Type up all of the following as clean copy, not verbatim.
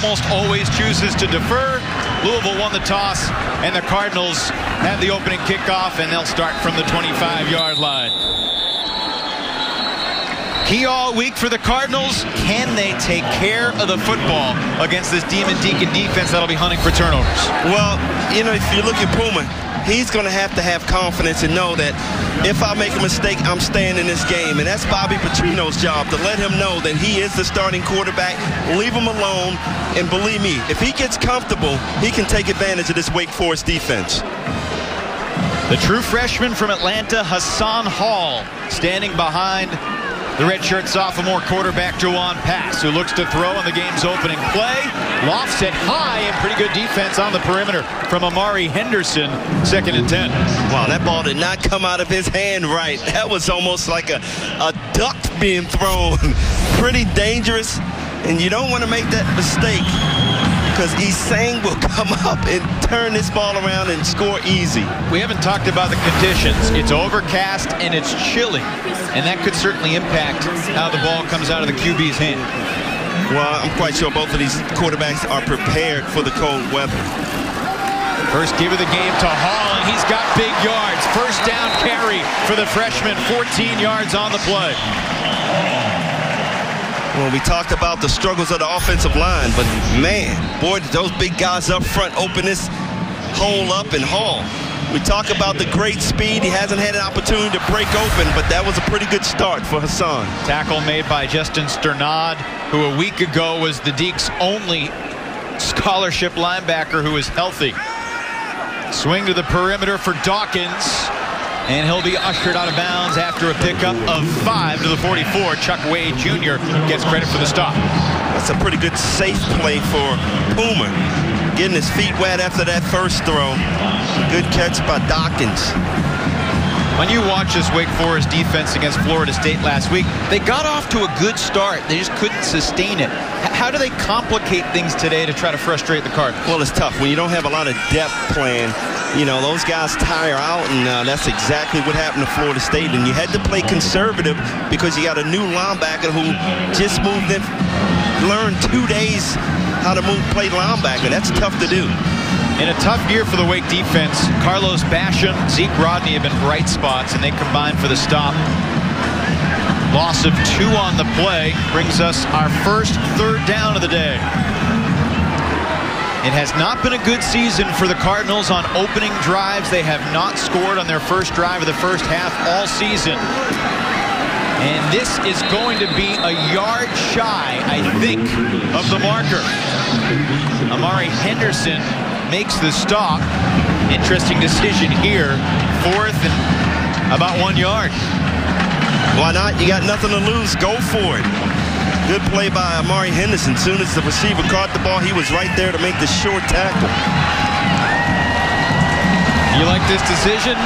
almost always chooses to defer. Louisville won the toss, and the Cardinals have the opening kickoff, and they'll start from the 25-yard line. Key all week for the Cardinals. Can they take care of the football against this Demon Deacon defense that'll be hunting for turnovers? Well, you know, if you look at Puma, he's going to have confidence and know that if I make a mistake, I'm staying in this game. And that's Bobby Petrino's job, to let him know that he is the starting quarterback, leave him alone, and believe me, if he gets comfortable, he can take advantage of this Wake Forest defense. The true freshman from Atlanta, Hassan Hall, standing behind the redshirt sophomore quarterback Jawan Pass, who looks to throw in the game's opening play. Lofts it high, and pretty good defense on the perimeter from Amari Henderson, 2nd and 10. Wow, that ball did not come out of his hand right. That was almost like a duck being thrown. Pretty dangerous, and you don't want to make that mistake, because Isang will come up and turn this ball around and score easy. We haven't talked about the conditions. It's overcast and it's chilly, and that could certainly impact how the ball comes out of the QB's hand. Well, I'm quite sure both of these quarterbacks are prepared for the cold weather. First give of the game to Hall, and he's got big yards. First down carry for the freshman, 14 yards on the play. Well, we talked about the struggles of the offensive line, but man, boy, did those big guys up front open this hole up. And Hall, we talk about the great speed. He hasn't had an opportunity to break open, but that was a pretty good start for Hassan. Tackle made by Justin Sternad, who a week ago was the Deacs' only scholarship linebacker who is healthy. Swing to the perimeter for Dawkins, and he'll be ushered out of bounds after a pickup of 5 to the 44. Chuck Wade Jr. gets credit for the stop. That's a pretty good safe play for Puma. Getting his feet wet after that first throw. Good catch by Dawkins. When you watch this Wake Forest defense against Florida State last week, they got off to a good start. They just couldn't sustain it. How do they complicate things today to try to frustrate the Cardinals? Well, it's tough when you don't have a lot of depth playing. You know, those guys tire out, and that's exactly what happened to Florida State. And you had to play conservative because you got a new linebacker who just moved in, learned 2 days how to play linebacker. That's tough to do. In a tough year for the Wake defense, Carlos Basham, Zeke Rodney have been bright spots, and they combined for the stop. Loss of 2 on the play brings us our first 3rd down of the day. It has not been a good season for the Cardinals on opening drives. They have not scored on their first drive of the first half all season. And this is going to be a yard shy, I think, of the marker. Amari Henderson makes the stop. Interesting decision here. 4th and about 1 yard. Why not? You got nothing to lose. Go for it. Good play by Amari Henderson. As soon as the receiver caught the ball, he was right there to make the short tackle. You like this decision?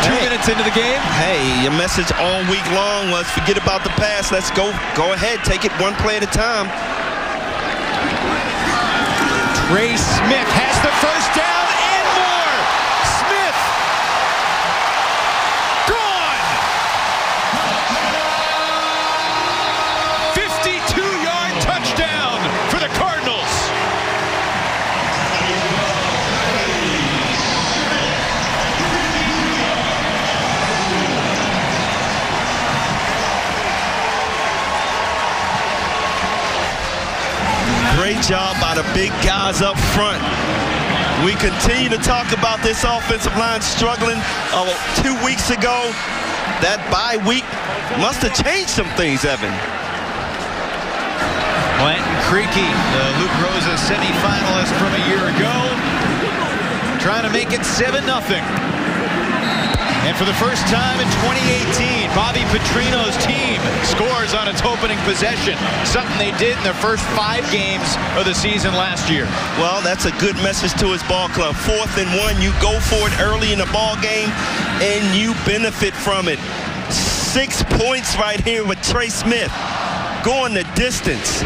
2 minutes into the game? Hey, your message all week long was forget about the pass. Let's go. Go ahead. Take it one play at a time. Trey Smith has the first down and more. Smith gone. 52-yard touchdown for the Cardinals. Great job by the big guys up front. We continue to talk about this offensive line struggling. 2 weeks ago, that bye week must have changed some things, Evan. Blanton Creaky, the Luke Rosa semifinalist from a year ago, trying to make it 7-0. And for the first time in 2018, Bobby Petrino's team scores on its opening possession, something they did in their first 5 games of the season last year. Well, that's a good message to his ball club. 4th and 1, you go for it early in the ball game, and you benefit from it. 6 points right here with Trey Smith going the distance.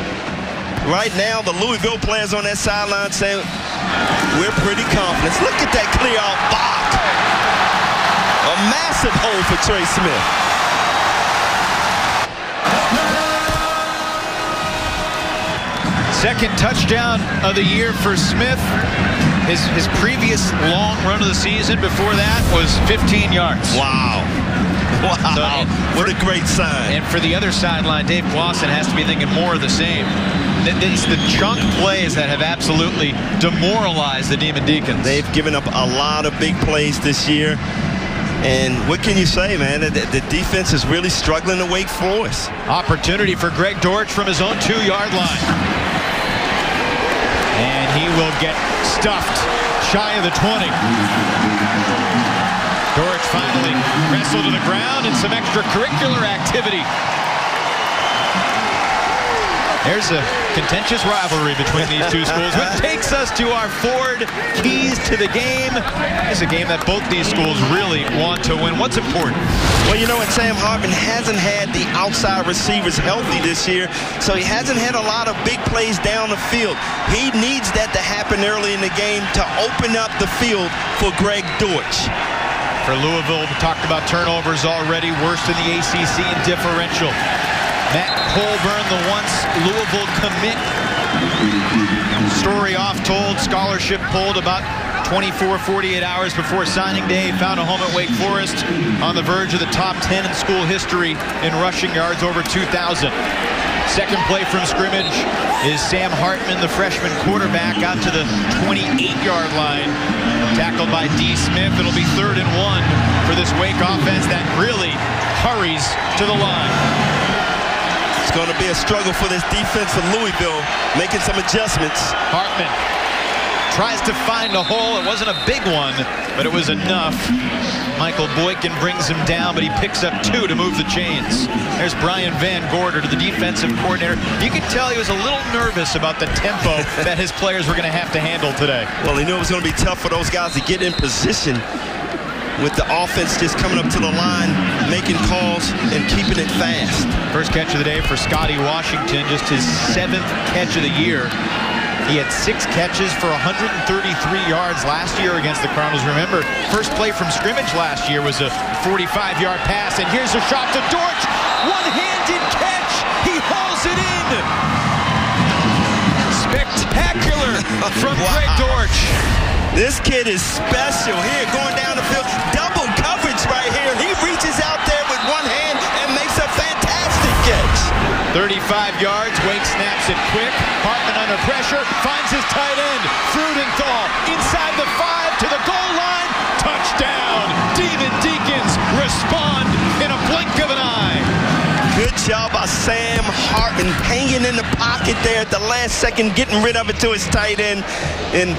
Right now, the Louisville players on that sideline saying, we're pretty confident. Look at that clear out box. A massive hole for Trey Smith. Second touchdown of the year for Smith. His previous long run of the season before that was 15 yards. Wow. Wow. So, what a great sign. And for the other sideline, Dave Clawson has to be thinking more of the same. It's the chunk plays that have absolutely demoralized the Demon Deacons. They've given up a lot of big plays this year. And what can you say, man? The defense is really struggling to Wake Forest. Opportunity for Greg Dortch from his own 2-yard line. And he will get stuffed shy of the 20. Dortch finally wrestled to the ground and some extracurricular activity. There's a contentious rivalry between these two schools, which takes us to our Ford keys to the game. It's a game that both these schools really want to win. What's important? Well, you know what, Sam, Hartman hasn't had the outside receivers healthy this year, so he hasn't had a lot of big plays down the field. He needs that to happen early in the game to open up the field for Greg Dortch. For Louisville, we talked about turnovers already, worst in the ACC in differential. Matt Colburn, the once Louisville commit. Story off told, scholarship pulled about 48 hours before signing day. Found a home at Wake Forest on the verge of the top 10 in school history in rushing yards, over 2,000. Second play from scrimmage is Sam Hartman, the freshman quarterback, out to the 28-yard line. Tackled by D. Smith. It'll be 3rd and 1 for this Wake offense that really hurries to the line. It's going to be a struggle for this defense of Louisville, making some adjustments. Hartman tries to find a hole. It wasn't a big one, but it was enough. Michael Boykin brings him down, but he picks up 2 to move the chains. There's Brian Van Gorder, to the defensive coordinator. You could tell he was a little nervous about the tempo that his players were going to have to handle today. Well, he knew it was going to be tough for those guys to get in position with the offense just coming up to the line, making calls, and keeping it fast. First catch of the day for Scotty Washington, just his 7th catch of the year. He had 6 catches for 133 yards last year against the Cardinals. Remember, first play from scrimmage last year was a 45-yard pass, and here's a shot to Dortch. One-handed catch. He hauls it in. Spectacular from Greg Dortch. This kid is special here, going down the field. Double coverage right here. He reaches out there with one hand and makes a fantastic catch. 35 yards. Wake snaps it quick. Hartman under pressure. Finds his tight end. Frudenthal inside the 5 to the goal line. Touchdown. Demon Deacons respond in a blink of an eye. Good job by Sam Hartman, hanging in the pocket there at the last second, getting rid of it to his tight end. And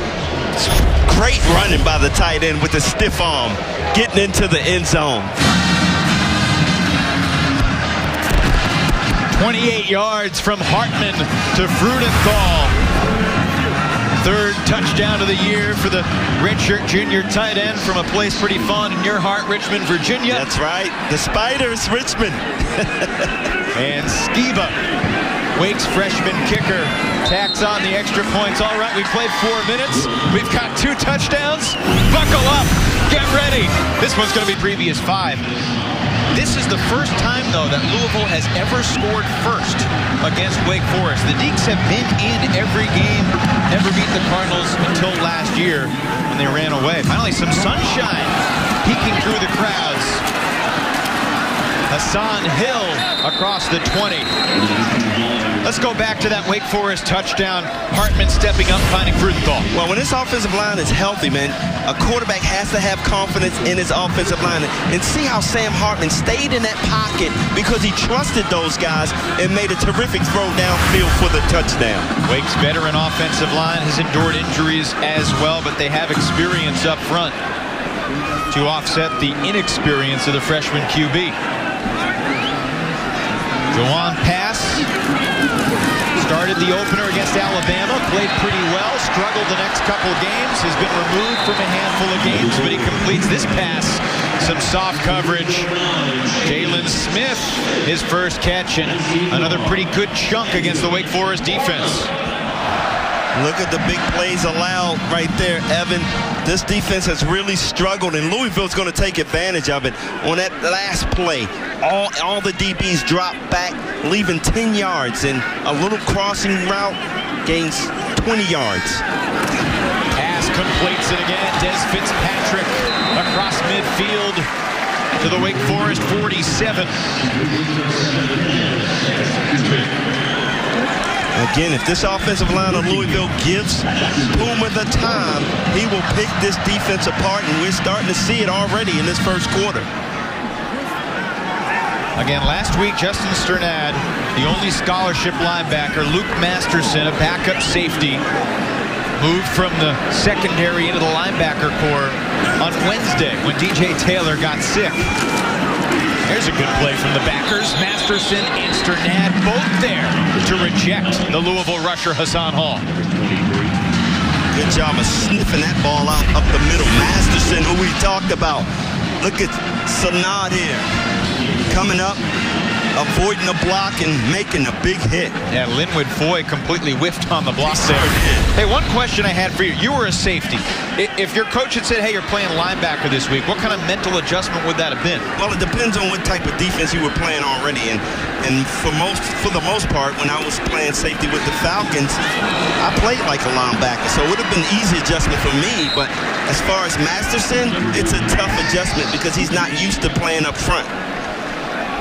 great running by the tight end with a stiff arm, getting into the end zone. 28 yards from Hartman to Frudenthal. 3rd touchdown of the year for the redshirt junior tight end from a place pretty fun in your heart, Richmond, Virginia. That's right, the Spiders, Richmond. And Skiba, Wake's freshman kicker, tacks on the extra points. All right, we played 4 minutes. We've got 2 touchdowns. Buckle up. Get ready. This one's going to be previous 5. This is the first time, though, that Louisville has ever scored first against Wake Forest. The Deacs have been in every game, never beat the Cardinals until last year when they ran away. Finally, some sunshine peeking through the crowds. Hassan Hill across the 20. Let's go back to that Wake Forest touchdown. Hartman stepping up, finding Frudenthal. Well, when this offensive line is healthy, man, a quarterback has to have confidence in his offensive line. And see how Sam Hartman stayed in that pocket because he trusted those guys and made a terrific throw downfield for the touchdown. Wake's veteran offensive line has endured injuries as well, but they have experience up front to offset the inexperience of the freshman QB. Jawan Pass started the opener against Alabama, played pretty well, struggled the next couple games, has been removed from a handful of games, but he completes this pass. Some soft coverage. Jalen Smith, his first catch, and another pretty good chunk against the Wake Forest defense. Look at the big plays allowed right there, Evan. This defense has really struggled, and Louisville's going to take advantage of it. On that last play, all the DBs dropped back, leaving 10 yards, and a little crossing route gains 20 yards. Pass completes it again. Des Fitzpatrick across midfield to the Wake Forest 47. Again, if this offensive line of Louisville gives Puma the time, he will pick this defense apart, and we're starting to see it already in this first quarter. Again, last week, Justin Sternad, the only scholarship linebacker, Luke Masterson, a backup safety, moved from the secondary into the linebacker corps on Wednesday when DJ Taylor got sick. There's a good play from the backers. Masterson and Sternad both there to reject the Louisville rusher Hassan Hall. Good job of sniffing that ball out up the middle. Masterson, who we talked about. Look at Sanad here. Coming up, avoiding the block and making a big hit. Yeah, Linwood Foy completely whiffed on the block there. Hey, one question I had for you. You were a safety. If your coach had said, hey, you're playing linebacker this week, what kind of mental adjustment would that have been? Well, it depends on what type of defense you were playing already. And for the most part, when I was playing safety with the Falcons, I played like a linebacker. So it would have been an easy adjustment for me. But as far as Masterson, it's a tough adjustment because he's not used to playing up front.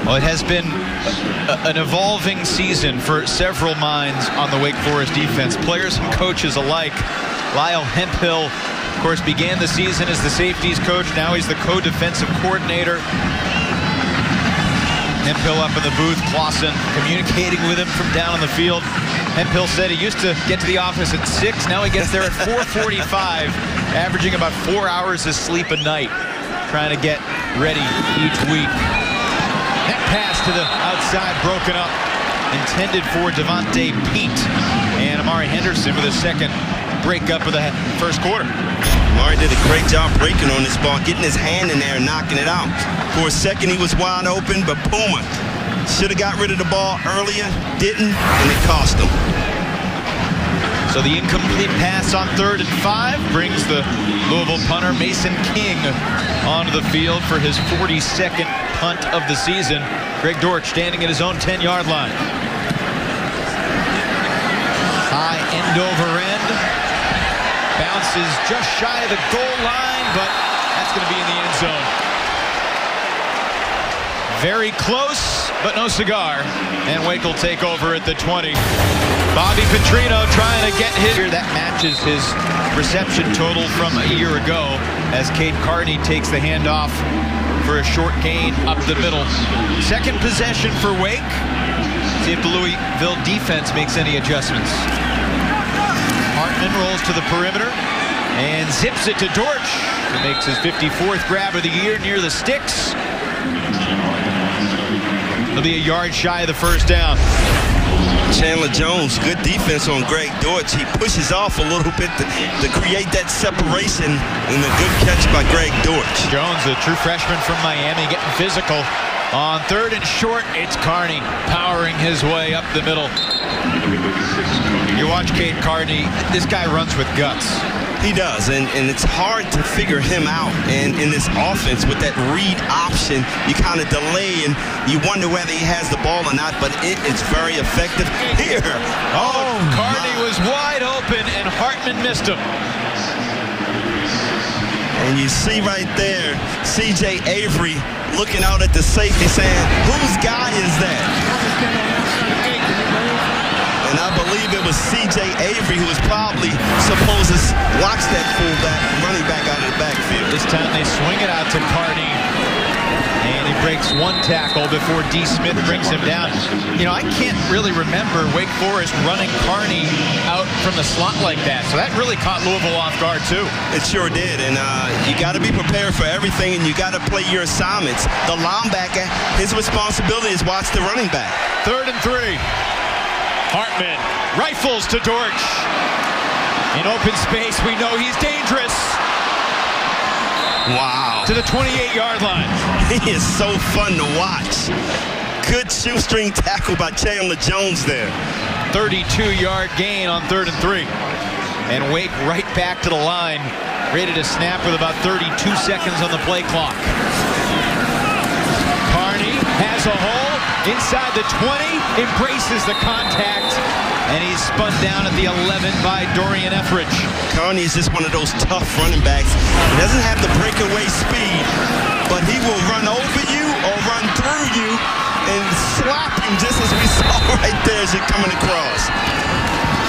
Well, it has been an evolving season for several minds on the Wake Forest defense, players and coaches alike. Lyle Hemphill, of course, began the season as the safeties coach. Now he's the co-defensive coordinator. Hemphill up in the booth, Clausen communicating with him from down on the field. Hemphill said he used to get to the office at 6. Now he gets there at 4:45, averaging about 4 hours of sleep a night, trying to get ready each week. That pass to the outside broken up, intended for Devontae Pete. And Amari Henderson with a second breakup of the first quarter. Amari did a great job breaking on this ball, getting his hand in there and knocking it out. For a second, he was wide open, but Puma should have got rid of the ball earlier, didn't, and it cost him. So the incomplete pass on 3rd and 5 brings the Louisville punter Mason King onto the field for his 42nd punt of the season. Greg Dortch standing at his own 10-yard line. High end over end. Bounces just shy of the goal line, but that's going to be in the end zone. Very close, but no cigar. And Wake will take over at the 20. Bobby Petrino trying to get his. That matches his reception total from a year ago as Cade Carney takes the handoff for a short gain up the middle. Second possession for Wake. See if the Louisville defense makes any adjustments. Hartman rolls to the perimeter and zips it to Dortch, who makes his 54th grab of the year near the sticks. It'll be a yard shy of the first down. Chandler Jones, good defense on Greg Dortch. He pushes off a little bit to create that separation, and a good catch by Greg Dortch. Jones, a true freshman from Miami, getting physical. On 3rd and short, it's Carney powering his way up the middle. You watch Cade Carney, this guy runs with guts. He does, and it's hard to figure him out. And in this offense, with that read option, you kind of delay and you wonder whether he has the ball or not, but it is very effective here. Oh, Carney was wide open, and Hartman missed him. And you see right there, C.J. Avery looking out at the safety saying, whose guy is that? And I believe it was C.J. Avery who was probably supposed to watch that fullback, running back out of the backfield. This time they swing it out to Carney. And he breaks one tackle before D. Smith brings him down. You know, I can't really remember Wake Forest running Carney out from the slot like that. So that really caught Louisville off guard, too. It sure did. And you got to be prepared for everything, and you got to play your assignments. The linebacker, his responsibility is watch the running back. 3rd and 3. Hartman rifles to Dortch. In open space, we know he's dangerous. Wow. To the 28-yard line. He is so fun to watch. Good shoestring tackle by Chandler Jones there. 32-yard gain on 3rd and 3. And Wake right back to the line, ready to snap with about 32 seconds on the play clock. Carney has a hole inside the 20, embraces the contact, And he's spun down at the 11 by Dorian Etheridge. Carney is just one of those tough running backs. He doesn't have the breakaway speed, but he will run over you or run through you and slap you, just as we saw right there as you're coming across.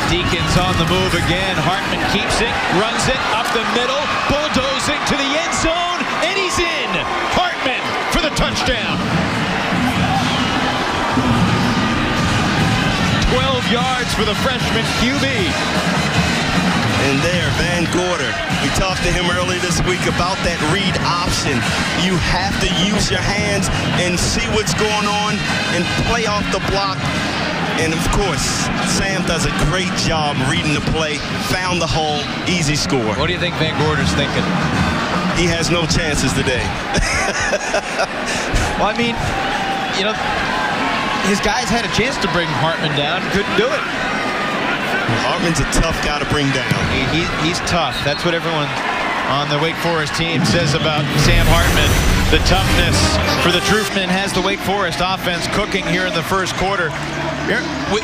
Deacons on the move again. Hartman keeps it, runs it up the middle, bulldozing to the end zone, and he's in. Hartman for the touchdown. 12 yards for the freshman QB. And there, Van Gorder. We talked to him earlier this week about that read option. You have to use your hands and see what's going on and play off the block. And of course, Sam does a great job reading the play, found the hole, easy score. What do you think Van Gorder's thinking? He has no chances today. Well, I mean, you know, his guys had a chance to bring Hartman down, couldn't do it. Hartman's a tough guy to bring down. He's tough. That's what everyone on the Wake Forest team says about Sam Hartman. The toughness for the Truthman has the Wake Forest offense cooking here in the first quarter.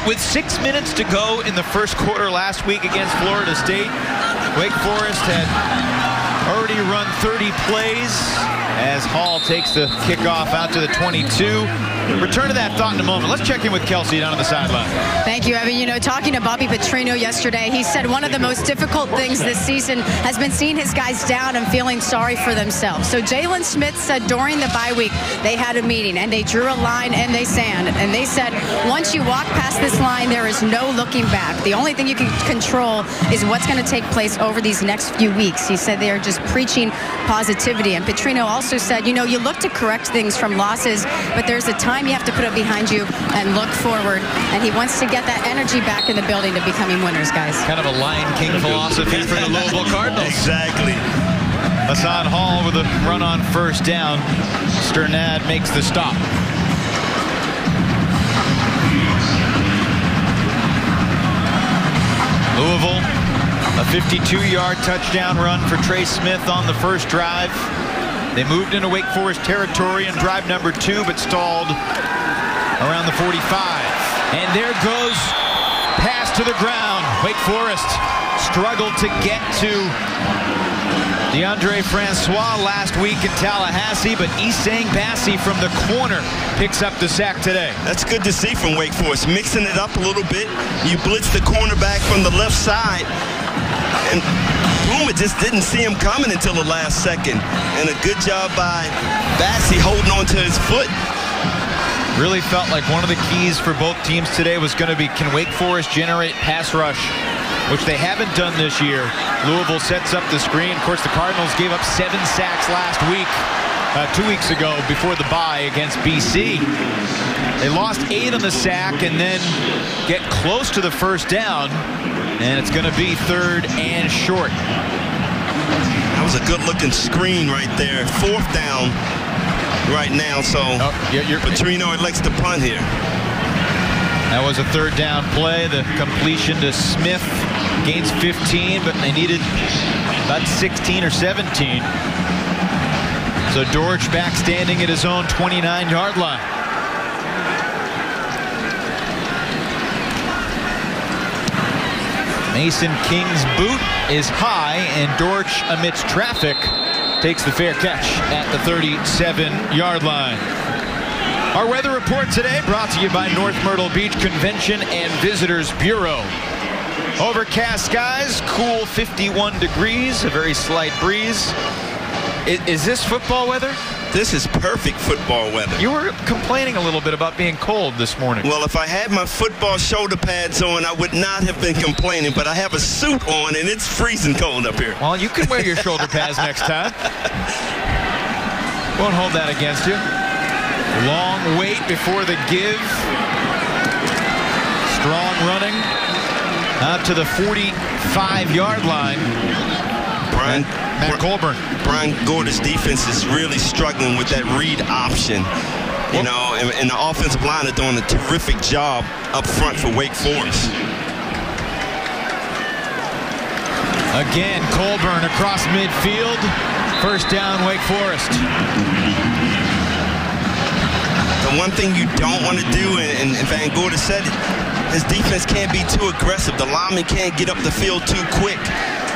With 6 minutes to go in the first quarter last week against Florida State, Wake Forest had already run 30 plays as Hall takes the kickoff out to the 22. Return to that thought in a moment. Let's check in with Kelsey down on the sideline. Thank you, Evan. You know, talking to Bobby Petrino yesterday, he said one of the most difficult things this season has been seeing his guys down and feeling sorry for themselves. So Jalen Smith said during the bye week they had a meeting and they drew a line and they sand. And they said once you walk past this line, there is no looking back. The only thing you can control is what's going to take place over these next few weeks. He said they are just preaching positivity. And Petrino also said, you know, you look to correct things from losses, but there's a time you have to put it behind you and look forward. And he wants to get that energy back in the building to becoming winners, guys. Kind of a Lion King philosophy for the Louisville Cardinals. Exactly. Hassan Hall with a run on first down. Sternad makes the stop. Louisville, a 52-yard touchdown run for Trey Smith on the first drive. They moved into Wake Forest territory in drive number 2, but stalled around the 45. And there goes pass to the ground. Wake Forest struggled to get to DeAndre Francois last week in Tallahassee, but Isang Bassi from the corner picks up the sack today. That's good to see from Wake Forest, mixing it up a little bit. You blitz the cornerback from the left side, and Boom just didn't see him coming until the last second. And a good job by Bassi holding on to his foot. Really felt like one of the keys for both teams today was going to be, can Wake Forest generate pass rush, which they haven't done this year. Louisville sets up the screen. Of course, the Cardinals gave up 7 sacks last week, 2 weeks ago before the bye against BC. They lost 8 on the sack and then get close to the first down, and it's going to be 3rd and short. That was a good-looking screen right there. 4th down right now, so Petrino elects to punt here. That was a 3rd down play. The completion to Smith gains 15, but they needed about 16 or 17. So Dortch back standing at his own 29-yard line. Mason King's boot is high, and Dortch, amidst traffic, takes the fair catch at the 37-yard line. Our weather report today brought to you by North Myrtle Beach Convention and Visitors Bureau. Overcast skies, cool 51 degrees, a very slight breeze. Is this football weather? This is perfect football weather. You were complaining a little bit about being cold this morning. Well, if I had my football shoulder pads on, I would not have been complaining, but I have a suit on, and it's freezing cold up here. Well, you can wear your shoulder pads next time. Won't hold that against you. Long wait before the give. Strong running out to the 45-yard line. Matt Colburn. Brian Gorder's defense is really struggling with that read option. You know, and the offensive line are doing a terrific job up front for Wake Forest. Again, Colburn across midfield. First down, Wake Forest. The one thing you don't want to do, and Van Gorder said it, His defense can't be too aggressive. The lineman can't get up the field too quick,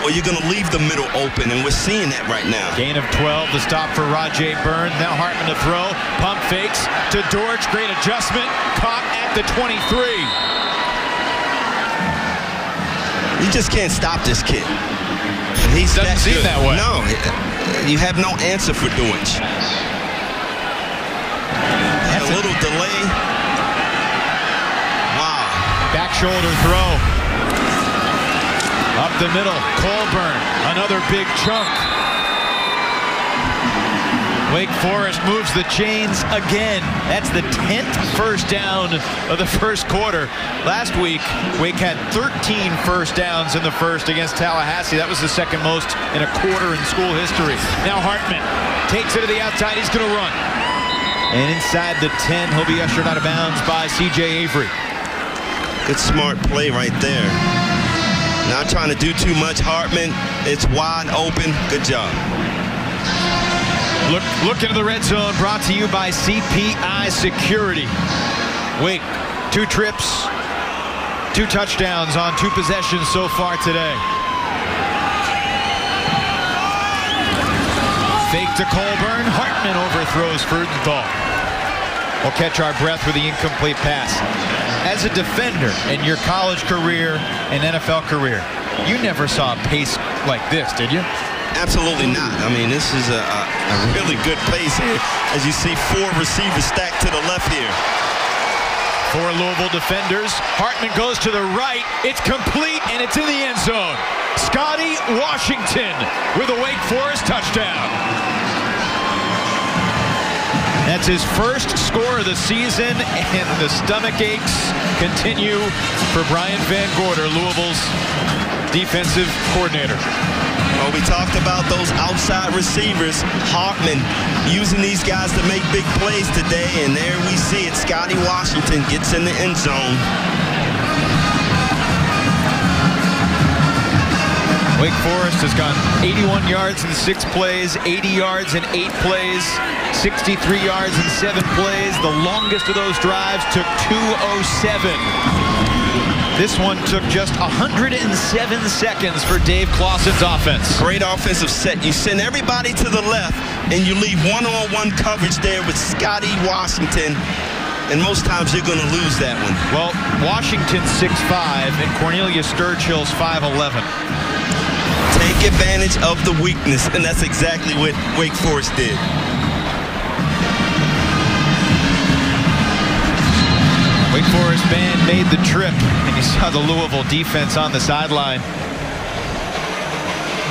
or you're going to leave the middle open, and we're seeing that right now. Gain of 12, the stop for Rajay Byrne. Now Hartman to throw. Pump fakes to Dortch. Great adjustment. Caught at the 23. You just can't stop this kid. He's Doesn't seem that way. No, you have no answer for Dortch. Had a little delay. Wow. Back shoulder throw. Up the middle, Colburn, another big chunk. Wake Forest moves the chains again. That's the 10th first down of the first quarter. Last week, Wake had 13 first downs in the first against Tallahassee. That was the second most in a quarter in school history. Now Hartman takes it to the outside. He's going to run. And inside the 10, he'll be ushered out of bounds by C.J. Avery. Good smart play right there. Not trying to do too much, Hartman. It's wide open. Good job. Look into the red zone, brought to you by CPI Security. Wake, 2 trips, 2 touchdowns on 2 possessions so far today. Fake to Colburn. Hartman overthrows Freudenthal. We'll catch our breath with the incomplete pass. As a defender in your college career and NFL career, you never saw a pace like this, did you? Absolutely not. I mean, this is a really good pace here, as you see 4 receivers stacked to the left here. 4 Louisville defenders. Hartman goes to the right. It's complete, and it's in the end zone. Scotty Washington with a Wake Forest touchdown. That's his first score of the season, and the stomach aches continue for Brian Van Gorder, Louisville's defensive coordinator. Well, we talked about those outside receivers. Hartman using these guys to make big plays today, and there we see it. Scotty Washington gets in the end zone. Wake Forest has gone 81 yards in 6 plays, 80 yards in 8 plays, 63 yards in 7 plays. The longest of those drives took 2:07. This one took just 107 seconds for Dave Clawson's offense. Great offensive set. You send everybody to the left, and you leave one-on-one coverage there with Scotty Washington, and most times you're going to lose that one. Well, Washington's 6'5", and Cornelius Sturgill's 5'11". Take advantage of the weakness, and that's exactly what Wake Forest did. Wake Forest band made the trip, and you saw the Louisville defense on the sideline.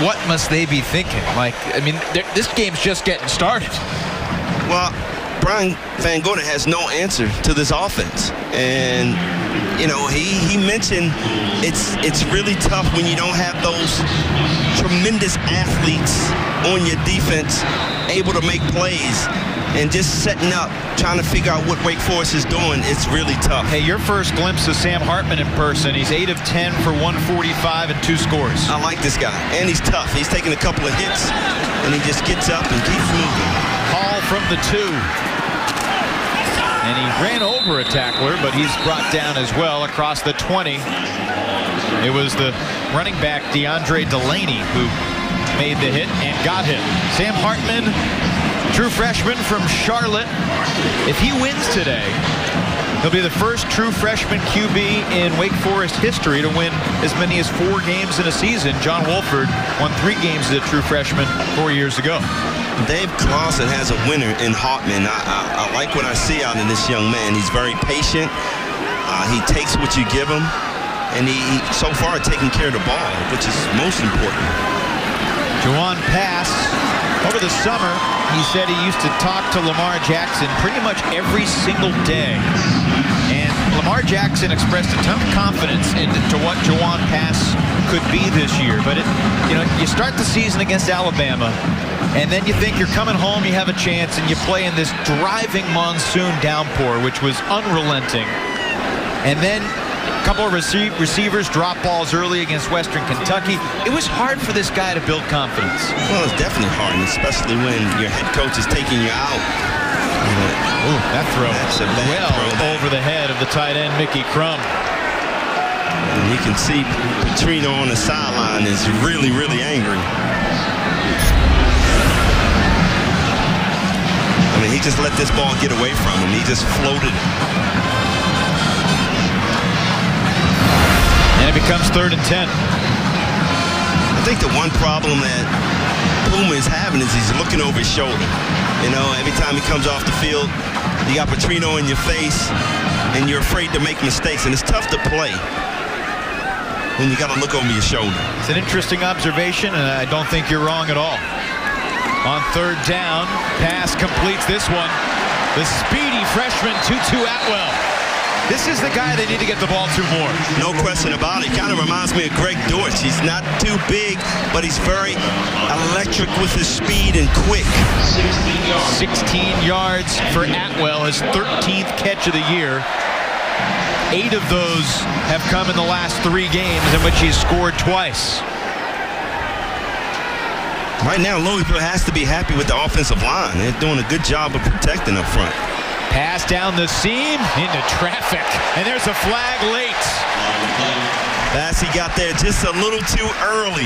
What must they be thinking? Like, I mean, this game's just getting started. Well, Brian Van Gorder has no answer to this offense, and you know, he mentioned it's really tough when you don't have those tremendous athletes on your defense able to make plays, and just setting up, trying to figure out what Wake Forest is doing. It's really tough. Hey, your first glimpse of Sam Hartman in person. He's 8 of 10 for 145 and 2 scores. I like this guy, and he's tough. He's taking a couple of hits, and he just gets up and keeps moving. Hall from the 2. And he ran over a tackler, but he's brought down as well across the 20. It was the running back DeAndre Delaney who made the hit and got hit. Sam Hartman, true freshman from Charlotte. If he wins today, he'll be the first true freshman QB in Wake Forest history to win as many as 4 games in a season. John Wolford won 3 games as a true freshman 4 years ago. Dave Clawson has a winner in Hartman. I like what I see out in this young man. He's very patient. He takes what you give him, and he so far taking care of the ball, which is most important. Juwan Pass, over the summer, he said he used to talk to Lamar Jackson pretty much every single day. And Lamar Jackson expressed a ton of confidence into what Juwan Pass could be this year. But you start the season against Alabama, and then you think you're coming home, you have a chance, and you play in this driving monsoon downpour, which was unrelenting. And then a couple of receivers drop balls early against Western Kentucky. It was hard for this guy to build confidence. Well, it's definitely hard, especially when your head coach is taking you out. Ooh, that throw That's a bad well throw. over the head of the tight end, Mickey Crum. And you can see Petrino on the sideline is really, really angry. I mean, he just let this ball get away from him. He just floated it. And it becomes 3rd and 10. I think the one problem that Puma is having is he's looking over his shoulder. You know, every time he comes off the field, you got Petrino in your face, and you're afraid to make mistakes, and it's tough to play when you got to look over your shoulder. It's an interesting observation, and I don't think you're wrong at all. On 3rd down, pass completes this one. The speedy freshman, Tutu Atwell. This is the guy they need to get the ball to more. No question about it. Kind of reminds me of Greg Dortch. He's not too big, but he's very electric with his speed and quick. 16 yards for Atwell, his 13th catch of the year. 8 of those have come in the last 3 games in which he's scored twice. Right now, Louisville has to be happy with the offensive line. They're doing a good job of protecting up front. Pass down the seam into traffic, and there's a flag late. Bassey got there just a little too early.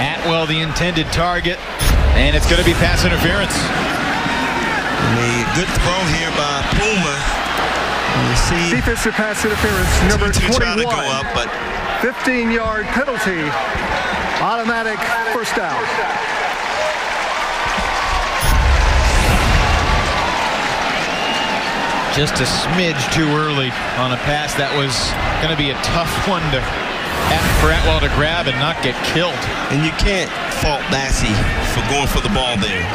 Atwell the intended target, and it's going to be pass interference. And a good throw here by Puma. You see defensive pass interference, number 21. Trying to go up, but 15-yard penalty, automatic first down. Just a smidge too early on a pass that was going to be a tough one for Atwell to grab and not get killed. And you can't fault Bassey for going for the ball there.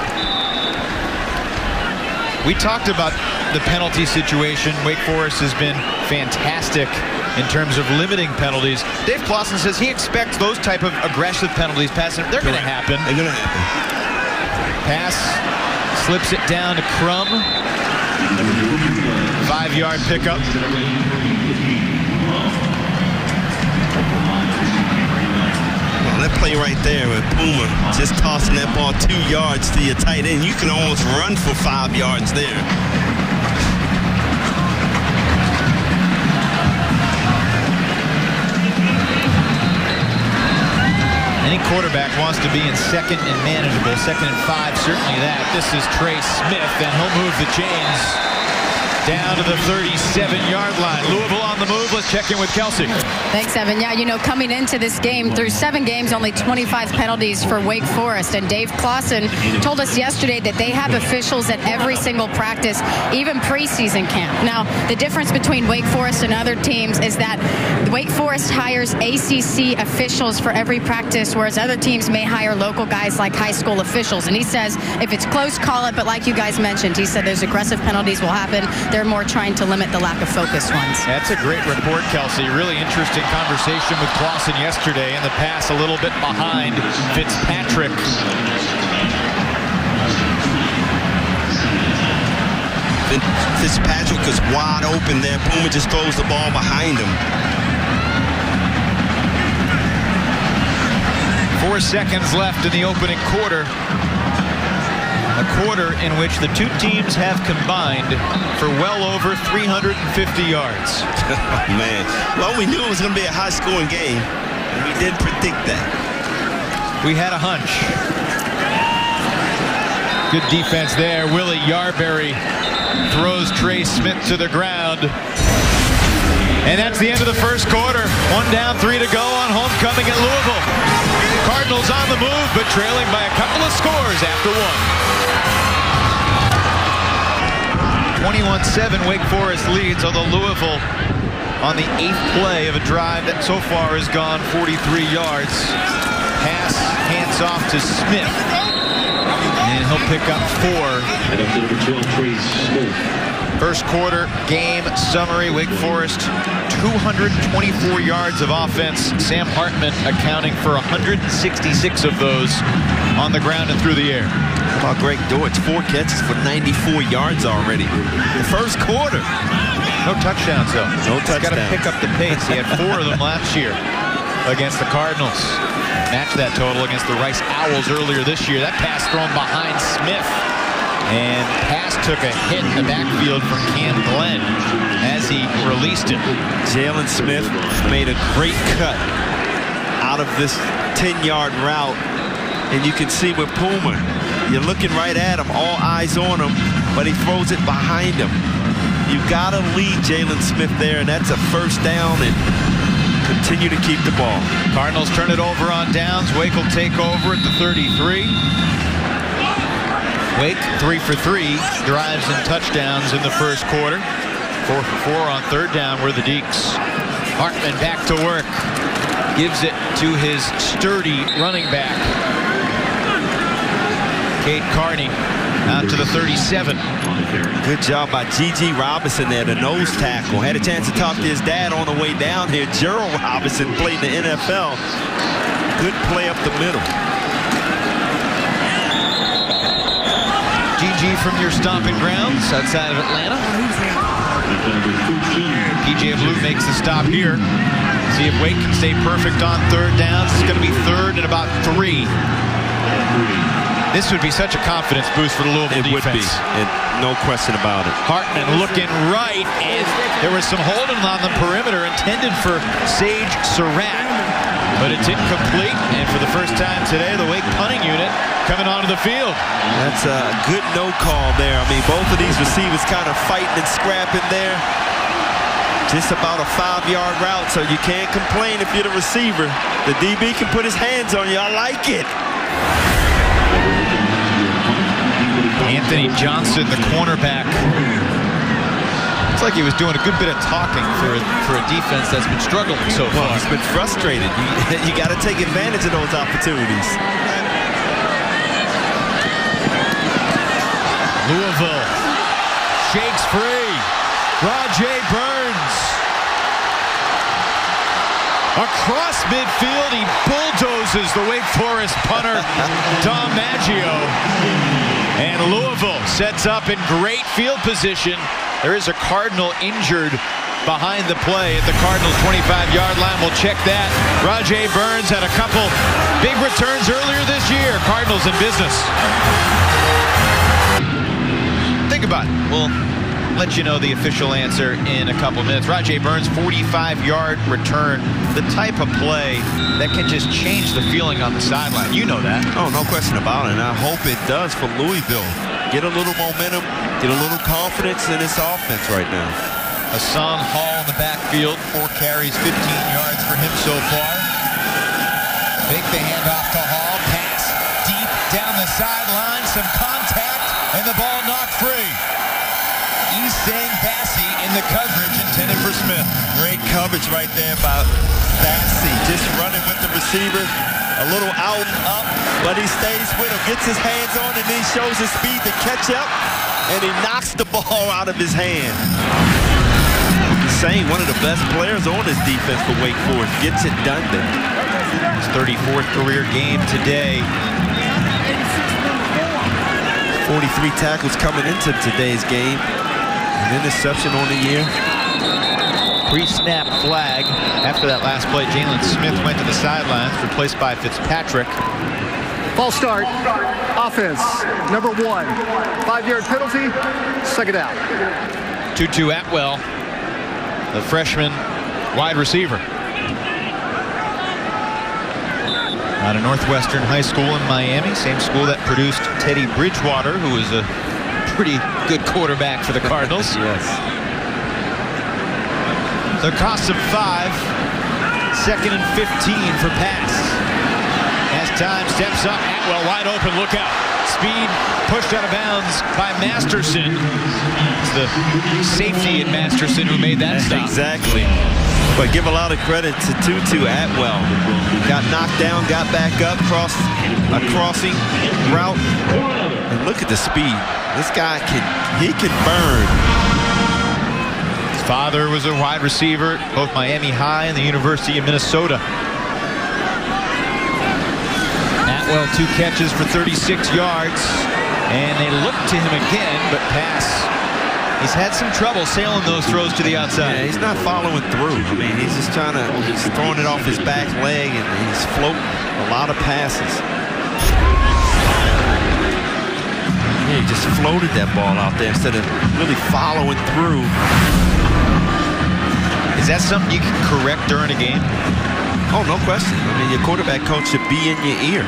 We talked about the penalty situation. Wake Forest has been fantastic in terms of limiting penalties. Dave Clawson says he expects those type of aggressive penalties passing. They're going to happen. They're going to happen. Pass slips it down to Crum. 5-yard pickup. Well, that play right there with Puma just tossing that ball 2 yards to your tight end. You can almost run for 5 yards there. Any quarterback wants to be in 2nd and manageable. 2nd and 5, certainly that. This is Trey Smith, and he'll move the chains down to the 37-yard line. Louisville on the move. Let's check in with Kelsey. Thanks, Evan. Yeah, you know, coming into this game, through 7 games, only 25 penalties for Wake Forest. And Dave Clawson told us yesterday that they have officials at every single practice, even preseason camp. Now, the difference between Wake Forest and other teams is that Wake Forest hires ACC officials for every practice, whereas other teams may hire local guys like high school officials. And he says, if it's close, call it. But like you guys mentioned, he said those aggressive penalties will happen. They're more trying to limit the lack of focused ones. That's a great report, Kelsey. Really interesting conversation with Clawson yesterday, and the pass a little bit behind Fitzpatrick. Fitzpatrick is wide open there. Puma just throws the ball behind him. 4 seconds left in the opening quarter. A quarter in which the 2 teams have combined for well over 350 yards. Oh, man. Well, we knew it was going to be a high-scoring game, and we did predict that. We had a hunch. Good defense there. Willie Yarberry throws Trey Smith to the ground. And that's the end of the first quarter. 1 down, 3 to go on homecoming at Louisville. Cardinals on the move, but trailing by a couple of scores after 1. 21-7, Wake Forest leads, although Louisville on the 8th play of a drive that so far has gone 43 yards. Pass hands off to Smith, and he'll pick up 4. First quarter game summary. Wake Forest 224 yards of offense. Sam Hartman accounting for 166 of those on the ground and through the air. How about Greg Dortch? 4 catches for 94 yards already. The first quarter. No touchdowns, though. No touchdowns. He's got to pick up the pace. He had 4 of them last year against the Cardinals. Match that total against the Rice Owls earlier this year. That pass thrown behind Smith. And pass took a hit in the backfield from Cam Glenn as he released it. Jalen Smith made a great cut out of this 10-yard route. And you can see with Puma, you're looking right at him, all eyes on him, but he throws it behind him. You got to lead Jalen Smith there, and that's a first down, and continue to keep the ball. Cardinals turn it over on downs. Wake will take over at the 33. Wake 3 for 3 drives and touchdowns in the first quarter. 4 for 4 on third down were the Deeks. Hartman back to work. Gives it to his sturdy running back, Cade Carney, out to the 37. Good job by G.G. Robinson there, the nose tackle. Had a chance to talk to his dad on the way down here. Gerald Robinson played in the NFL. Good play up the middle. G.G. from your stomping grounds outside of Atlanta. PJ Blue makes the stop here. See if Wake can stay perfect on third downs. It's going to be third and about 3. This would be such a confidence boost for the Louisville defense. It would be, no question about it. Hartman looking right, and there was some holding on the perimeter intended for Sage Surratt, but it's incomplete, and for the first time today, the Wake punting unit coming onto the field. That's a good no call there. I mean, both of these receivers kind of fighting and scrapping there. Just about a 5-yard route, so you can't complain if you're the receiver. The DB can put his hands on you. I like it. Anthony Johnson, the cornerback. It's like he was doing a good bit of talking for a defense that's been struggling so far. Well, he's been frustrated. You got to take advantage of those opportunities. Louisville shakes free. Rajay Burns. Across midfield, he bulldozes the Wake Forest punter, Dom Maggio. And Louisville sets up in great field position. There is a Cardinal injured behind the play at the Cardinals' 25-yard line. We'll check that. Rajay Burns had a couple big returns earlier this year. Cardinals in business. Think about it. We'll let you know the official answer in a couple minutes. Rajay Burns, 45-yard return. The type of play that can just change the feeling on the sideline. You know that. Oh, no question about it. And I hope it does for Louisville. Get a little momentum, get a little confidence in this offense right now. Hassan Hall in the backfield. 4 carries, 15 yards for him so far. Fake the handoff to Hall. Pass deep down the sideline. Some contact, and the ball knocked free. Isang Bassi in the coverage intended for Smith. Great coverage right there by Bassi. Just running with the receiver. A little out and up, but he stays with him. Gets his hands on it, and he shows his speed to catch up, and he knocks the ball out of his hand. Isang, one of the best players on this defense for Wake Forest. Gets it done there. His 34th career game today. 43 tackles coming into today's game. An interception on the year. Pre-snap flag. After that last play, Jalen Smith went to the sidelines, replaced by Fitzpatrick. False start. Offense, number 1. 5-yard penalty, second down. Tutu Atwell, the freshman wide receiver. Out of Northwestern High School in Miami, same school that produced Teddy Bridgewater, who was a pretty good quarterback for the Cardinals. Yes. So it costs him 5. 2nd and 15 for pass. As time steps up, Atwell wide open, look out. Speed pushed out of bounds by Masterson. It's the safety in Masterson who made that stop. Exactly. But give a lot of credit to Tutu Atwell. Got knocked down, got back up, crossed a crossing route. And look at the speed. This guy he can burn. His father was a wide receiver at both Miami High and the University of Minnesota. Atwell 2 catches for 36 yards. And they look to him again, but pass. He's had some trouble sailing those throws to the outside. Yeah, he's not following through. I mean, he's just he's throwing it off his back leg, and he's floating a lot of passes. Yeah, he just floated that ball out there instead of really following through. Is that something you can correct during a game? Oh, no question. I mean, your quarterback coach should be in your ear.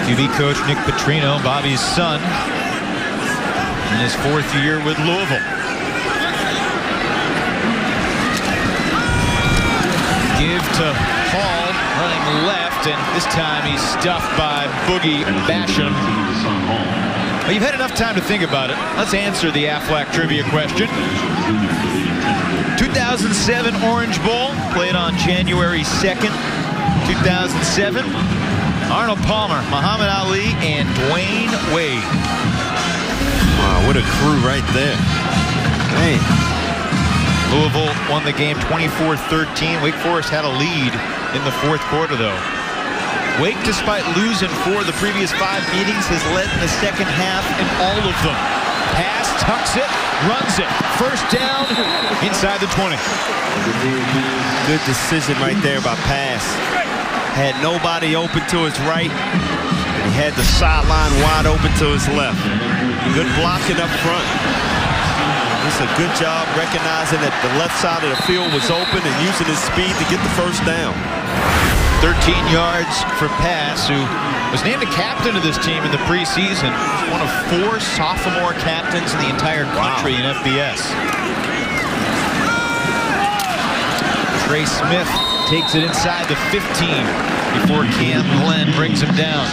QB coach Nick Petrino, Bobby's son, in his 4th year with Louisville. Give to Hall, running left, and this time he's stuffed by Boogie Basham. Well, you've had enough time to think about it. Let's answer the Aflac trivia question. 2007 Orange Bowl, played on January 2nd, 2007. Arnold Palmer, Muhammad Ali, and Dwayne Wade. Wow, what a crew right there. Man. Louisville won the game 24-13. Wake Forest had a lead in the 4th quarter, though. Wake, despite losing 4 of the previous 5 meetings, has led in the 2nd half in all of them. Pass, tucks it, runs it. First down, inside the 20. Good decision right there by pass. Had nobody open to his right. He had the sideline wide open to his left. Good blocking up front. Just a good job recognizing that the left side of the field was open and using his speed to get the first down. 13 yards for pass, who was named a captain of this team in the preseason. One of 4 sophomore captains in the entire country in FBS. Trey Smith takes it inside the 15 before Cam Glenn brings him down.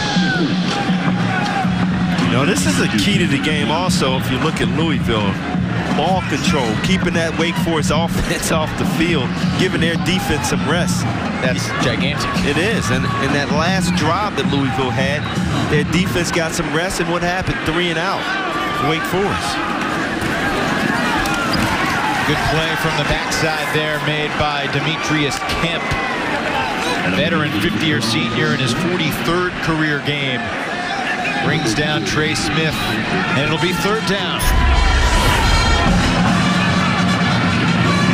You know, this is a key to the game also if you look at Louisville. Ball control, keeping that Wake Forest offense off the field, giving their defense some rest. That's gigantic. It is, and that last drive that Louisville had, their defense got some rest, and what happened? 3 and out for Wake Forest. Good play from the backside there made by Demetrius Kemp. Veteran 50-year senior in his 43rd career game. Brings down Trey Smith, and it'll be 3rd down.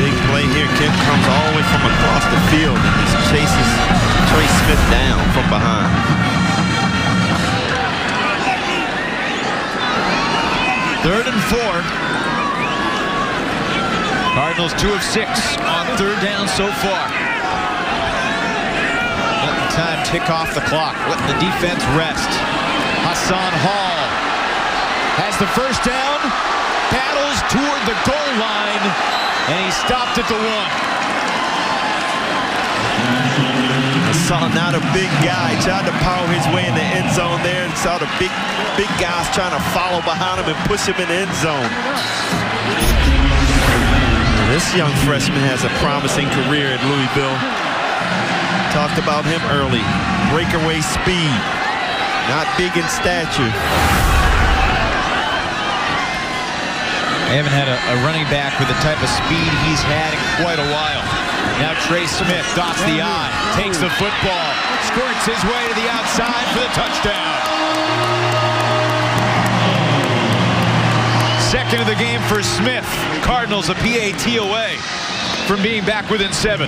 Big play here. Kemp comes all the way from across the field and just chases Trey Smith down from behind. Third and 4. Cardinals 2 of 6 on 3rd down so far. Letting time tick off the clock. Letting the defense rest. Hassan Hall has the first down. Battles toward the goal line. And he stopped at the 1. Hassan, not a big guy. Tried to power his way in the end zone there. And saw the big guys trying to follow behind him and push him in the end zone. This young freshman has a promising career at Louisville. Talked about him early. Breakaway speed. Not big in stature. I haven't had a running back with the type of speed he's had in quite a while. Now Trey Smith dots the I, takes the football, squirts his way to the outside for the touchdown. Second of the game for Smith. Cardinals a PAT away from being back within 7.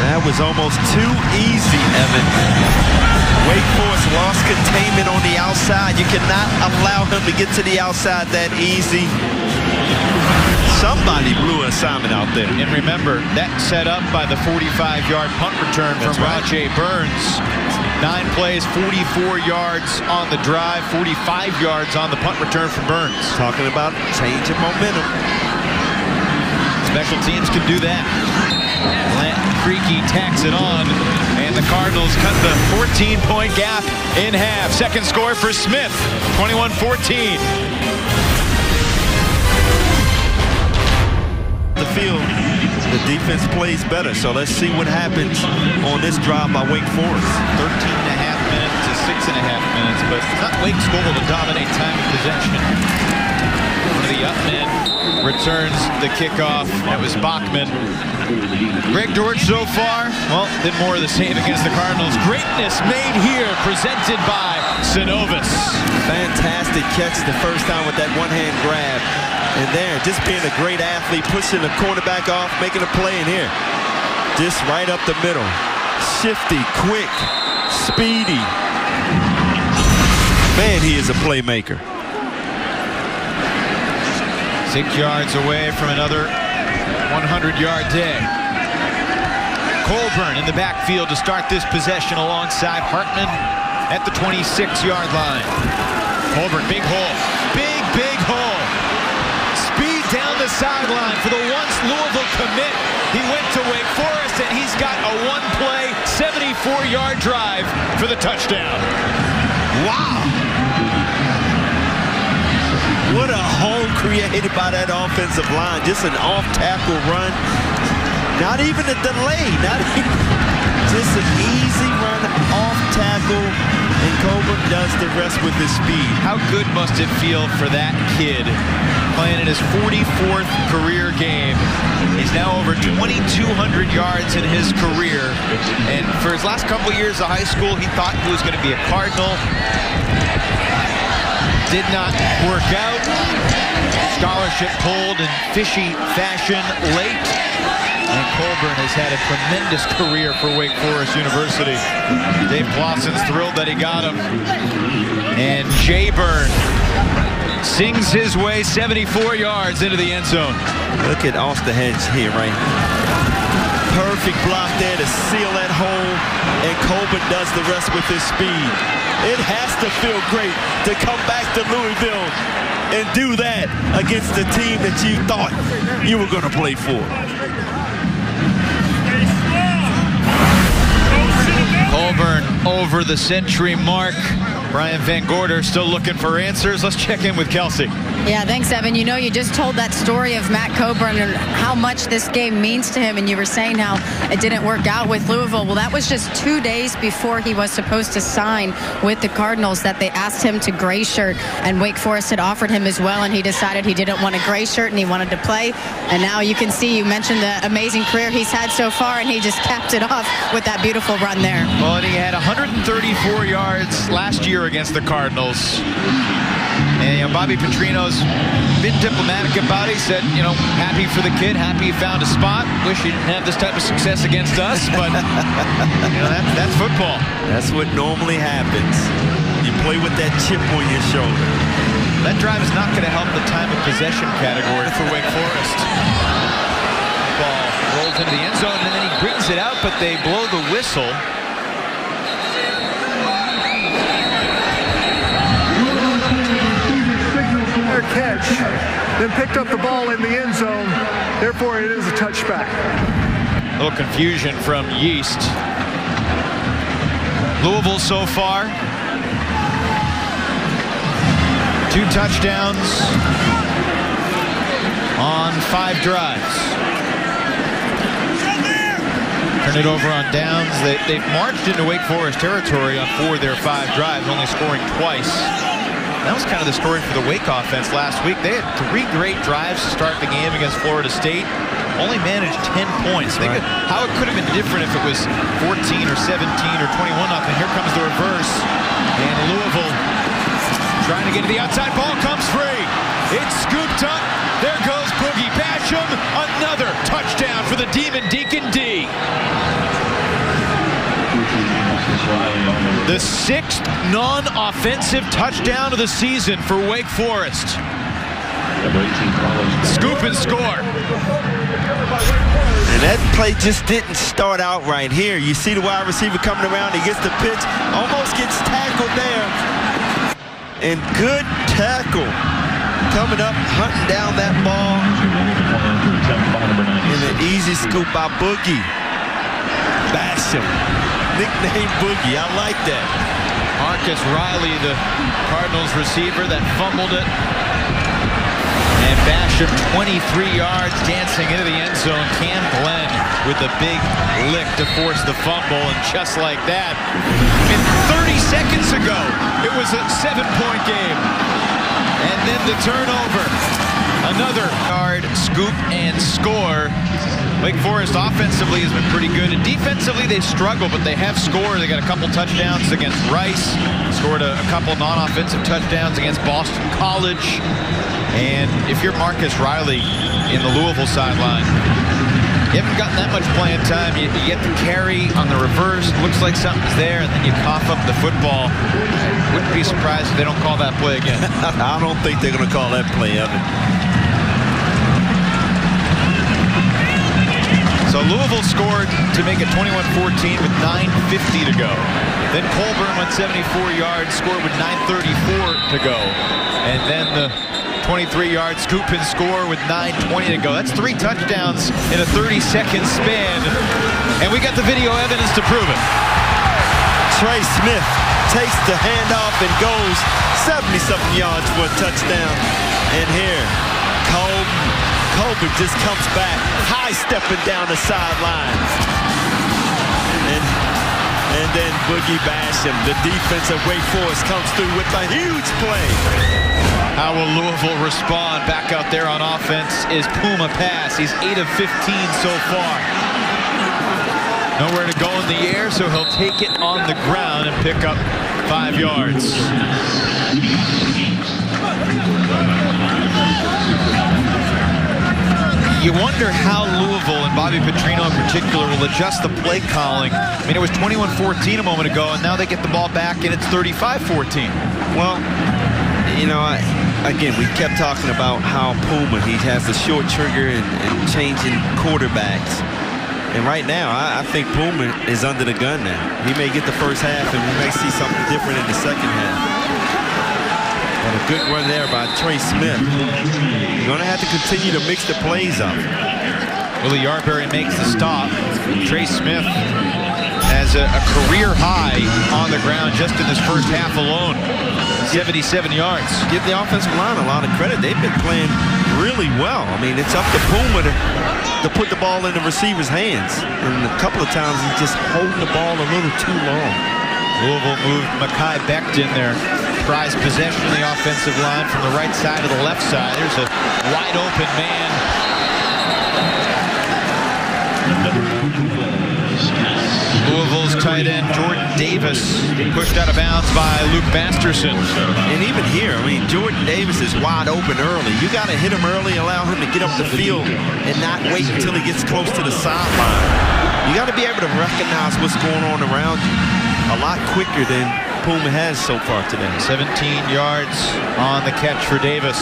That was almost too easy, Evan. Wake Forest lost containment on the outside. You cannot allow him to get to the outside that easy. Somebody blew an assignment out there. And remember, that set up by the 45-yard punt return from Rajay Burns. 9 plays, 44 yards on the drive, 45 yards on the punt return from Burns. Talking about change of momentum. Special teams can do that. Creaky tacks it on, and the Cardinals cut the 14-point gap in half. Second score for Smith, 21-14. The field, the defense plays better, so let's see what happens on this drive by Wake Forest. 13.5 minutes to 6.5 minutes, but it's not Wake's goal to dominate time of possession. One of the up men returns the kickoff. That was Bachmann. Greg George so far, well, did more of the same against the Cardinals. Greatness made here, presented by Synovus. Fantastic catch the first time with that one-hand grab. And there, just being a great athlete, pushing the quarterback off, making a play in here. Just right up the middle. shifty, quick, speedy. Man, he is a playmaker. 6 yards away from another 100-yard day. Colburn in the backfield to start this possession alongside Hartman at the 26-yard line. Colburn, big hole. Big hole. Speed down the sideline for the once Louisville commit. He went to Wake Forest, and he's got a one-play, 74-yard drive for the touchdown. Wow. What a hole created by that offensive line. Just an off-tackle run. Not even a delay. Not even, just an easy run off tackle. And Colburn does the rest with his speed. How good must it feel for that kid playing in his 44th career game? He's now over 2,200 yards in his career. And for his last couple of years of high school, he thought he was going to be a Cardinal. Did not work out. Scholarship pulled in fishy fashion late. And Colburn has had a tremendous career for Wake Forest University. Dave Clawson's thrilled that he got him. And Jayburn sings his way 74 yards into the end zone. Look at Osterhage here, right? Perfect block there to seal that hole. And Colburn does the rest with his speed. It has to feel great to come back to Louisville and do that against the team that you thought you were going to play for. Colburn over the century mark. Brian Van Gorder still looking for answers. Let's check in with Kelsey. Yeah, thanks, Evan. You know, you just told that story of Matt Colburn and how much this game means to him, and you were saying how it didn't work out with Louisville. Well, that was just 2 days before he was supposed to sign with the Cardinals that they asked him to gray shirt, and Wake Forest had offered him as well, and he decided he didn't want a gray shirt and he wanted to play. And now you can see, you mentioned the amazing career he's had so far, and he just capped it off with that beautiful run there. Well, and he had 134 yards last year against the Cardinals. And, you know, Bobby Petrino's been diplomatic about it. He said, you know, happy for the kid, happy he found a spot. Wish he didn't have this type of success against us, but, you know, that's football. That's what normally happens. You play with that chip on your shoulder. That drive is not going to help the time of possession category for Wake Forest. Ball rolls into the end zone, and then he brings it out, but they blow the whistle. Catch, then picked up the ball in the end zone. Therefore, it is a touchback. A little confusion from Yeast. Louisville so far, 2 touchdowns on 5 drives. Turn it over on downs. They've marched into Wake Forest territory on 4 of their 5 drives, only scoring twice. That was kind of the story for the Wake offense last week. They had 3 great drives to start the game against Florida State. Only managed 10 points. Think of how it could have been different if it was 14 or 17 or 21-0. Here comes the reverse. And Louisville trying to get to the outside. Ball comes free. It's scooped up. There goes Boogie Basham. Another touchdown for the Demon Deacon D. The 6th non-offensive touchdown of the season for Wake Forest. Scoop and score. And that play just didn't start out right here. You see the wide receiver coming around. He gets the pitch. Almost gets tackled there. And good tackle. Coming up, hunting down that ball. And an easy scoop by Boogie Basham. Nickname Boogie. I like that. Marcus Riley, the Cardinals receiver that fumbled it. And Basham, 23 yards, dancing into the end zone. Cam Glenn with the big lick to force the fumble. And just like that, and 30 seconds ago, it was a 7-point game. And then the turnover. Another yard, scoop, and score. Wake Forest offensively has been pretty good, and defensively they struggle, but they have scored. They got a couple touchdowns against Rice, scored a couple non-offensive touchdowns against Boston College. And if you're Marcus Riley in the Louisville sideline, You haven't gotten that much playing time. You get the carry on the reverse. Looks like something's there, and then you cough up the football. I wouldn't be surprised if they don't call that play again. I don't think they're going to call that play, Evan. So Louisville scored to make it 21-14 with 9:50 to go. Then Colburn went 74 yards, scored with 9:34 to go. And then the 23-yard scoop and score with 9:20 to go. That's 3 touchdowns in a 30-second span. And we got the video evidence to prove it. Trey Smith takes the handoff and goes 70-something yards for a touchdown. And here, Colburn just comes back, high-stepping down the sideline. And then Boogie Basham, the defense of Wake Forest, comes through with a huge play. How will Louisville respond? Back out there on offense is Puma pass. He's 8 of 15 so far. Nowhere to go in the air, so he'll take it on the ground and pick up 5 yards. You wonder how Louisville and Bobby Petrino in particular will adjust the play calling. I mean, it was 21-14 a moment ago, and now they get the ball back, and it's 35-14. Well, you know, again, we kept talking about how Puma, he has the short trigger and changing quarterbacks. And right now, I think Puma is under the gun now. He may get the first half, and we may see something different in the second half. But a good run there by Trey Smith. You're going to have to continue to mix the plays up. Willie Yarberry makes the stop. Trey Smith has a career high on the ground just in this first half alone. 77 yards. Give the offensive line a lot of credit. They've been playing really well. I mean, it's up to Puma to put the ball in the receiver's hands. And a couple of times he's just holding the ball a little too long. Louisville moved Mekhi Becton in their prized possession of the offensive line from the right side to the left side. There's a wide open man. Louisville's tight end Jordan Davis pushed out of bounds by Luke Masterson. And even here, I mean, Jordan Davis is wide open early. You got to hit him early, allow him to get up the field, and not wait until he gets close to the sideline. You got to be able to recognize what's going on around you a lot quicker than Puma has so far today. 17 yards on the catch for Davis.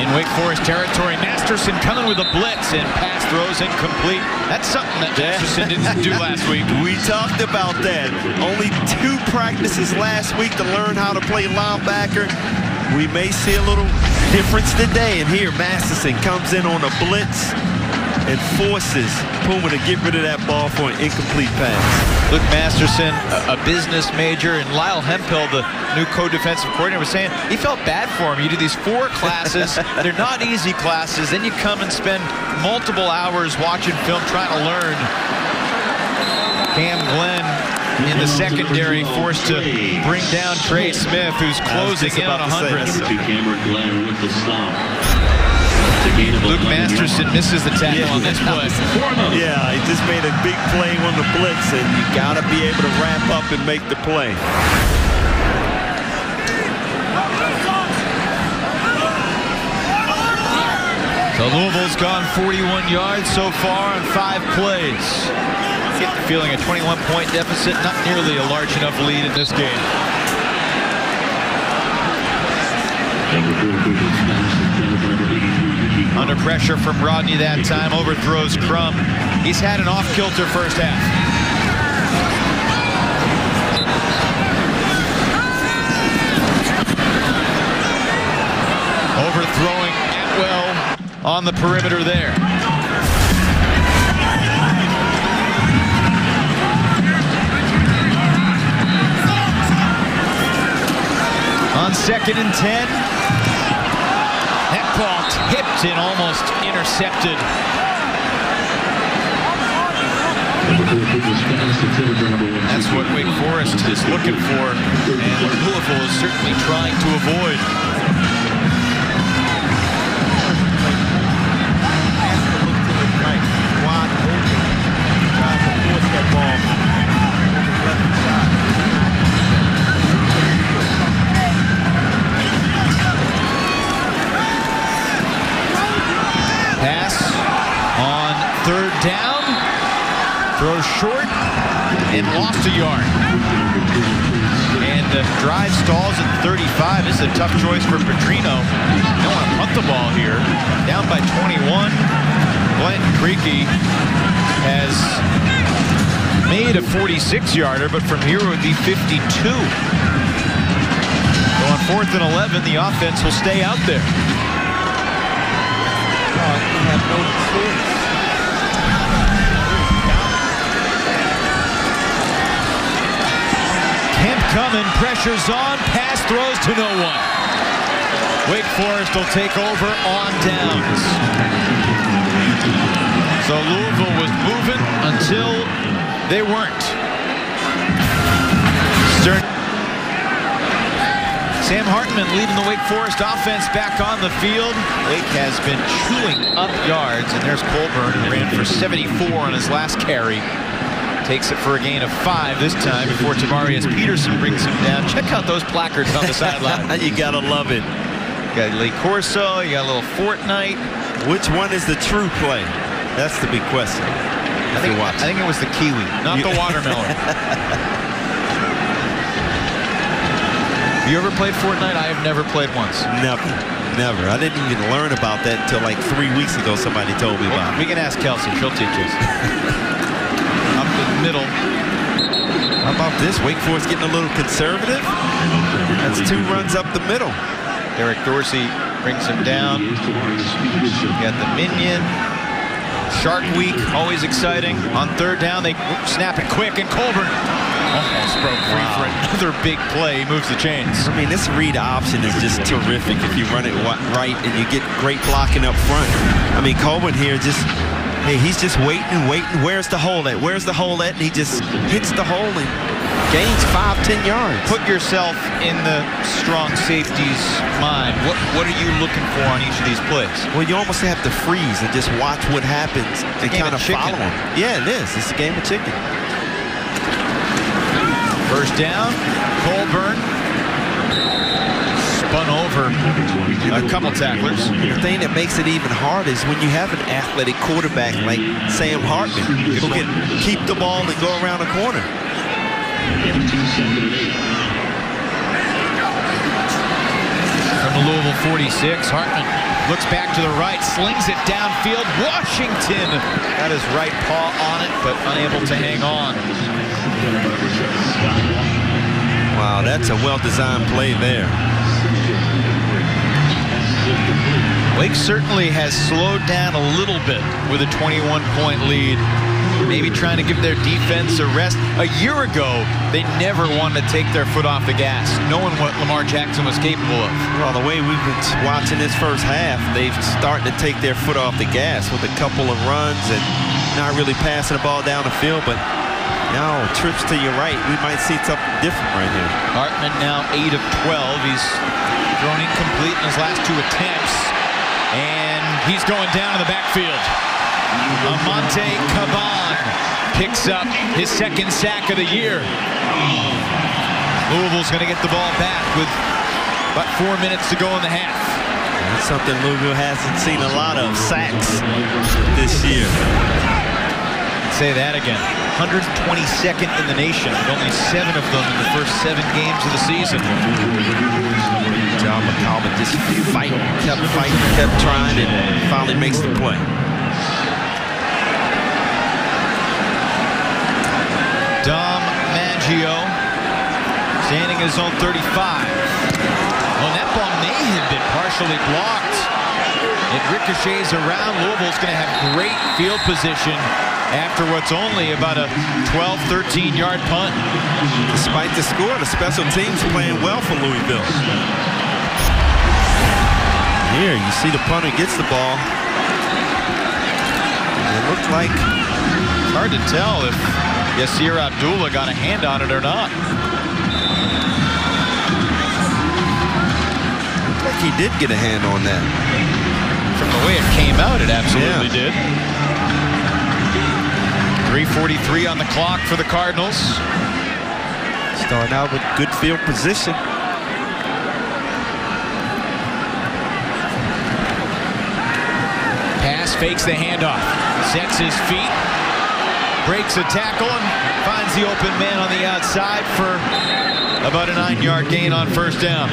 In Wake Forest territory, Masterson coming with a blitz, and pass throws incomplete. That's something that Masterson didn't do last week. We talked about that. Only 2 practices last week to learn how to play linebacker. We may see a little difference today. And here, Masterson comes in on a blitz and forces Puma to get rid of that ball for an incomplete pass. Luke Masterson, a business major, and Lyle Hemphill, the new co-defensive coordinator, was saying he felt bad for him. You do these 4 classes. They're not easy classes. Then you come and spend multiple hours watching film, trying to learn. Cam Glenn in the secondary forced to bring down Trey Smith, who's closing in on 100. Luke Masterson misses the tackle on this play. Yeah, he just made a big play on the blitz, and you got to be able to wrap up and make the play. So Louisville's gone 41 yards so far on 5 plays. Get the feeling a 21-point deficit, not nearly a large enough lead in this game. Under pressure from Rodney that time, overthrows Crum. He's had an off-kilter first half. Overthrowing Atwell on the perimeter there. On 2nd and 10. That ball tipped and almost intercepted. That's what Wake Forest is looking for, and what Louisville is certainly trying to avoid. Pass on 3rd Throws short and lost a yard. And the drive stalls at 35. This is a tough choice for Petrino. They don't want to punt the ball here. Down by 21. Blanton Creaky has made a 46-yarder, but from here it would be 52. So on 4th and 11, the offense will stay out there. Have no choice. Kemp coming, pressure's on, pass throws to no one. Wake Forest will take over on downs. So Louisville was moving until they weren't. Sam Hartman leading the Wake Forest offense back on the field. Wake has been chewing up yards, and there's Colburn, who ran for 74 on his last carry. Takes it for a gain of 5 this time before Tavarius Peterson brings him down. Check out those placards on the sideline. You gotta love it. You got Lee Corso, you got a little Fortnite. Which one is the true play? That's the big question. I think it was the kiwi, not the watermelon. Have you ever played Fortnite? I have never played once. Never. I didn't even learn about that until like 3 weeks ago. Somebody told me about it. We can ask Kelsey. She'll teach us. Up the middle. How about this? Wake Forest getting a little conservative. That's 2 runs up the middle. Derek Dorsey brings him down. You got the minion. Shark Week, always exciting. On 3rd down, they snap it quick, and Colburn almost broke free for another big play. He moves the chains. I mean, this read option is just terrific if you run it right and you get great blocking up front. I mean, Colburn here he's just waiting. Where's the hole at? Where's the hole at? And he just hits the hole and gains 5-10 yards. Put yourself in the strong safety's mind. What are you looking for on each of these plays? Well, you almost have to freeze and just watch what happens and kind of follow him. Yeah, it is. It's a game of chicken. First down, Colburn spun over a couple tacklers. The thing that makes it even hard is when you have an athletic quarterback like Sam Hartman who can keep the ball and go around the corner. From the Louisville 46, Hartman looks back to the right, slings it downfield. Washington got his right paw on it, but unable to hang on. Wow, that's a well-designed play there. Wake certainly has slowed down a little bit with a 21-point lead. Maybe trying to give their defense a rest. A year ago, they never wanted to take their foot off the gas, knowing what Lamar Jackson was capable of. Well, the way we've been watching this first half, they've started to take their foot off the gas with a couple of runs and not really passing the ball down the field, but now trips to your right, we might see something different right here. Hartman now 8 of 12. He's thrown incomplete in his last 2 attempts, and he's going down in the backfield. Amante Caban picks up his 2nd sack of the year. Louisville's going to get the ball back with about 4 minutes to go in the half. That's something Louisville hasn't seen a lot of, sacks this year. Say that again. 122nd in the nation, with only 7 of them in the first 7 games of the season. John McCallum just kept fighting, kept trying, and finally makes the play. Dom Maggio standing at his own 35. Well, that ball may have been partially blocked. It ricochets around. Louisville's going to have great field position after what's only about a 12, 13-yard punt. Despite the score, the special teams playing well for Louisville. Here, you see the punter gets the ball. It looked like... It's hard to tell if Yasir Abdullah got a hand on it or not. Looked like he did get a hand on that. From the way it came out, it absolutely did. 3:43 on the clock for the Cardinals. Starting out with good field position. Pass, fakes the handoff, sets his feet, breaks a tackle and finds the open man on the outside for about a 9-yard gain on first down.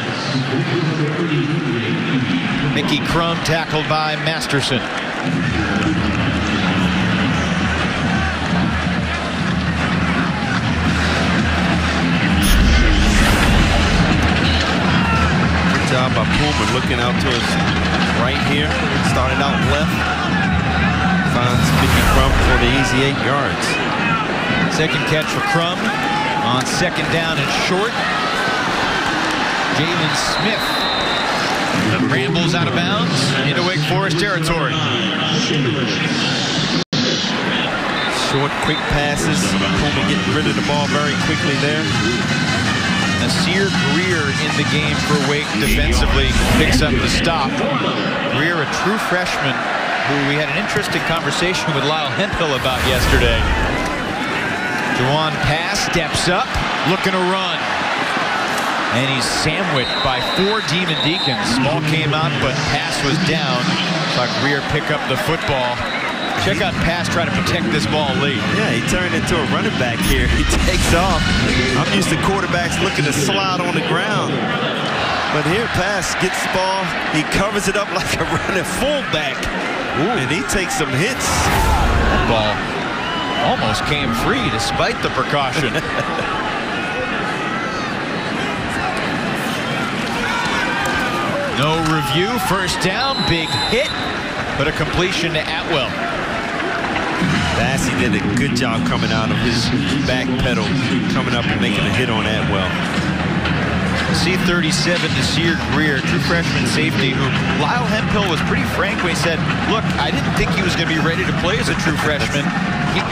Mickey Crum tackled by Masterson. Good job by Pullman looking out to his right here. Started out left. Finds Mickey Crum for the easy 8 yards. Second catch for Crum on second down and short. Jalen Smith rambles out of bounds into Wake Forest territory. Short, quick passes. Pullman getting rid of the ball very quickly there. Nasir Greer in the game for Wake defensively picks up the stop. Greer, a true freshman who we had an interesting conversation with Lyle Hemphill about yesterday. Juwan Pass steps up, looking to run. And he's sandwiched by 4 Demon Deacons. Small came out, but Pass was down. Saw Greer pick up the football. Check out Pass trying to protect this ball late. Yeah, he turned into a running back here. He takes off. I'm used to quarterbacks looking to slide on the ground. But here, Pass gets the ball. He covers it up like a running fullback. Ooh. And he takes some hits. That ball almost came free despite the precaution. No review, first down, big hit, but a completion to Atwell. Bassey did a good job coming out of his back pedal, coming up and making a hit on Atwell. C37 Nasir Greer, true freshman safety, who Lyle Hemphill was pretty frank when he said, look, I didn't think he was going to be ready to play as a true freshman.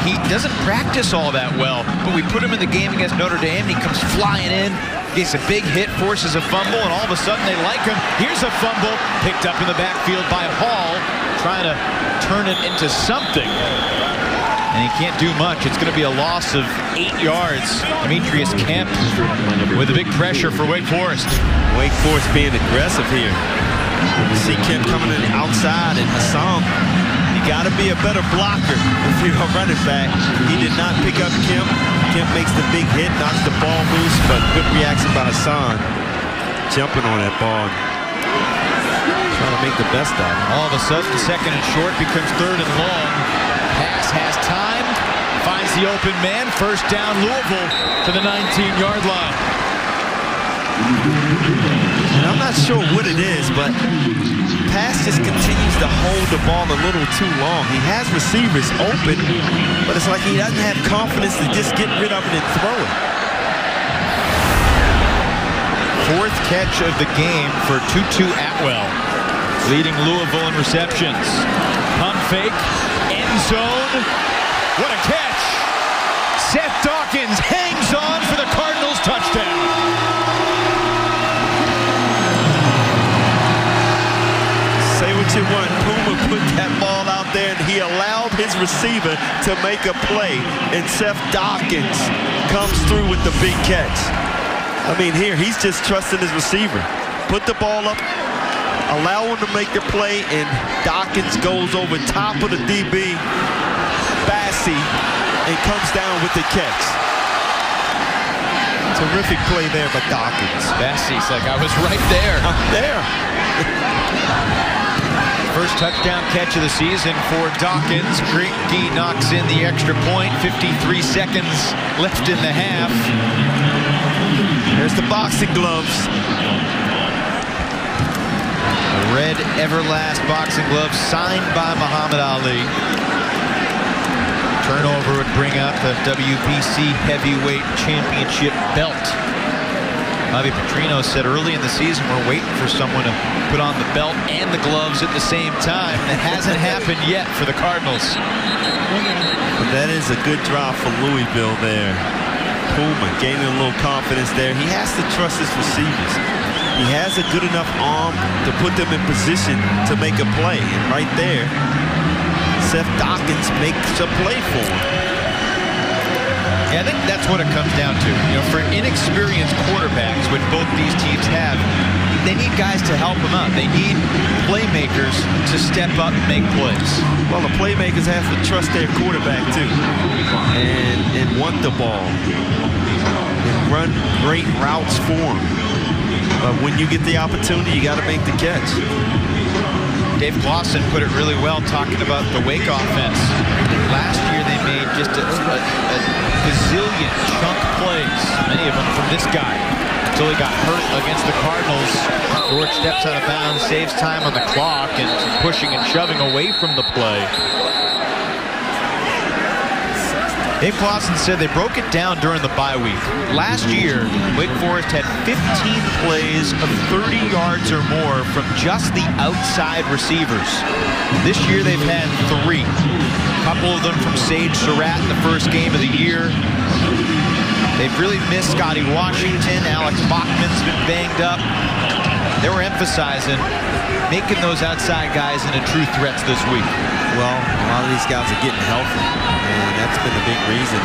He doesn't practice all that well, but we put him in the game against Notre Dame, and he comes flying in, gets a big hit, forces a fumble, and all of a sudden they like him. Here's a fumble, picked up in the backfield by Hall, trying to turn it into something. And he can't do much. It's going to be a loss of 8 yards. Demetrius Kemp with a big pressure for Wake Forest. Wake Forest being aggressive here. You see Kemp coming in the outside, and Hassan, you got to be a better blocker if you're a running back. He did not pick up Kemp. Kemp makes the big hit, knocks the ball loose, but good reaction by Hassan. Jumping on that ball. Trying to make the best out of it. All of a sudden, second and short becomes third and long. Pass has time, finds the open man, first down Louisville to the 19-yard line. And I'm not sure what it is, but Pass just continues to hold the ball a little too long. He has receivers open, but it's like he doesn't have confidence to just get rid of it and throw it. Fourth catch of the game for Tutu Atwell, leading Louisville in receptions. Pump fake, end zone. What a catch! Seth Dawkins hangs on for the Cardinals touchdown. Say what you want. Puma put that ball out there, and he allowed his receiver to make a play. And Seth Dawkins comes through with the big catch. I mean, here, he's just trusting his receiver. Put the ball up, allow him to make the play, and Dawkins goes over top of the DB, Bassey, and comes down with the catch. Terrific play there by Dawkins. Bassey's like, I was right there. I'm there. First touchdown catch of the season for Dawkins. Greinke knocks in the extra point. 53 seconds left in the half. There's the boxing gloves. Red Everlast boxing gloves signed by Muhammad Ali. Turnover would bring out the WBC Heavyweight Championship belt. Bobby Petrino said early in the season we're waiting for someone to put on the belt and the gloves at the same time. That hasn't happened yet for the Cardinals. But that is a good drop for Louisville there. Puma gaining a little confidence there. He has to trust his receivers. He has a good enough arm to put them in position to make a play. And right there, Seth Dawkins makes a play for him. Yeah, I think that's what it comes down to. You know, for inexperienced quarterbacks, which both these teams have, they need guys to help them out. They need playmakers to step up and make plays. Well, the playmakers have to trust their quarterback too, and want the ball, and run great routes for him. But when you get the opportunity, you got to make the catch. Dave Clawson put it really well talking about the Wake offense. Last year they made just a gazillion chunk plays, many of them from this guy, until he got hurt against the Cardinals. George steps out of bounds, saves time on the clock, and pushing and shoving away from the play. Dave Clawson said they broke it down during the bye week. Last year, Wake Forest had 15 plays of 30 yards or more from just the outside receivers. This year they've had 3. A couple of them from Sage Surratt in the first game of the year. They've really missed Scotty Washington. Alex Bachmann's been banged up. They were emphasizing making those outside guys into true threats this week. Well, a lot of these guys are getting healthy, and that's been a big reason.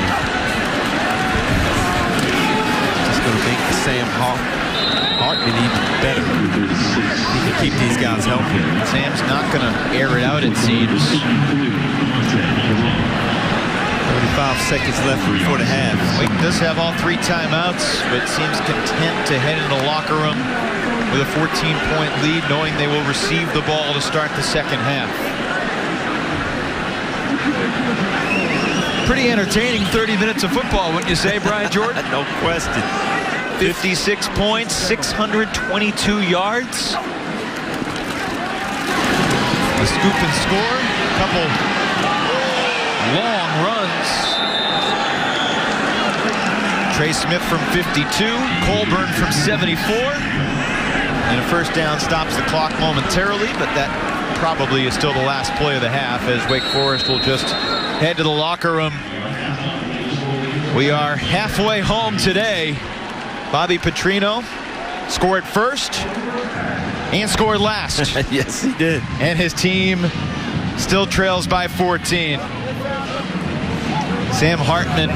Just going to make Sam Hartman even better. He can keep these guys healthy. Sam's not going to air it out, it seems. 35 seconds left before the half. Wake does have all 3 timeouts, but seems content to head into the locker room with a 14-point lead, knowing they will receive the ball to start the second half. Pretty entertaining 30 minutes of football, wouldn't you say, Brian Jordan? No question. 56 points, 622 yards. A scoop and score, a couple long runs. Trey Smith from 52, Colburn from 74. And a first down stops the clock momentarily, but that probably is still the last play of the half, as Wake Forest will just head to the locker room. We are halfway home today. Bobby Petrino scored first and scored last. Yes, he did. And his team still trails by 14. Sam Hartman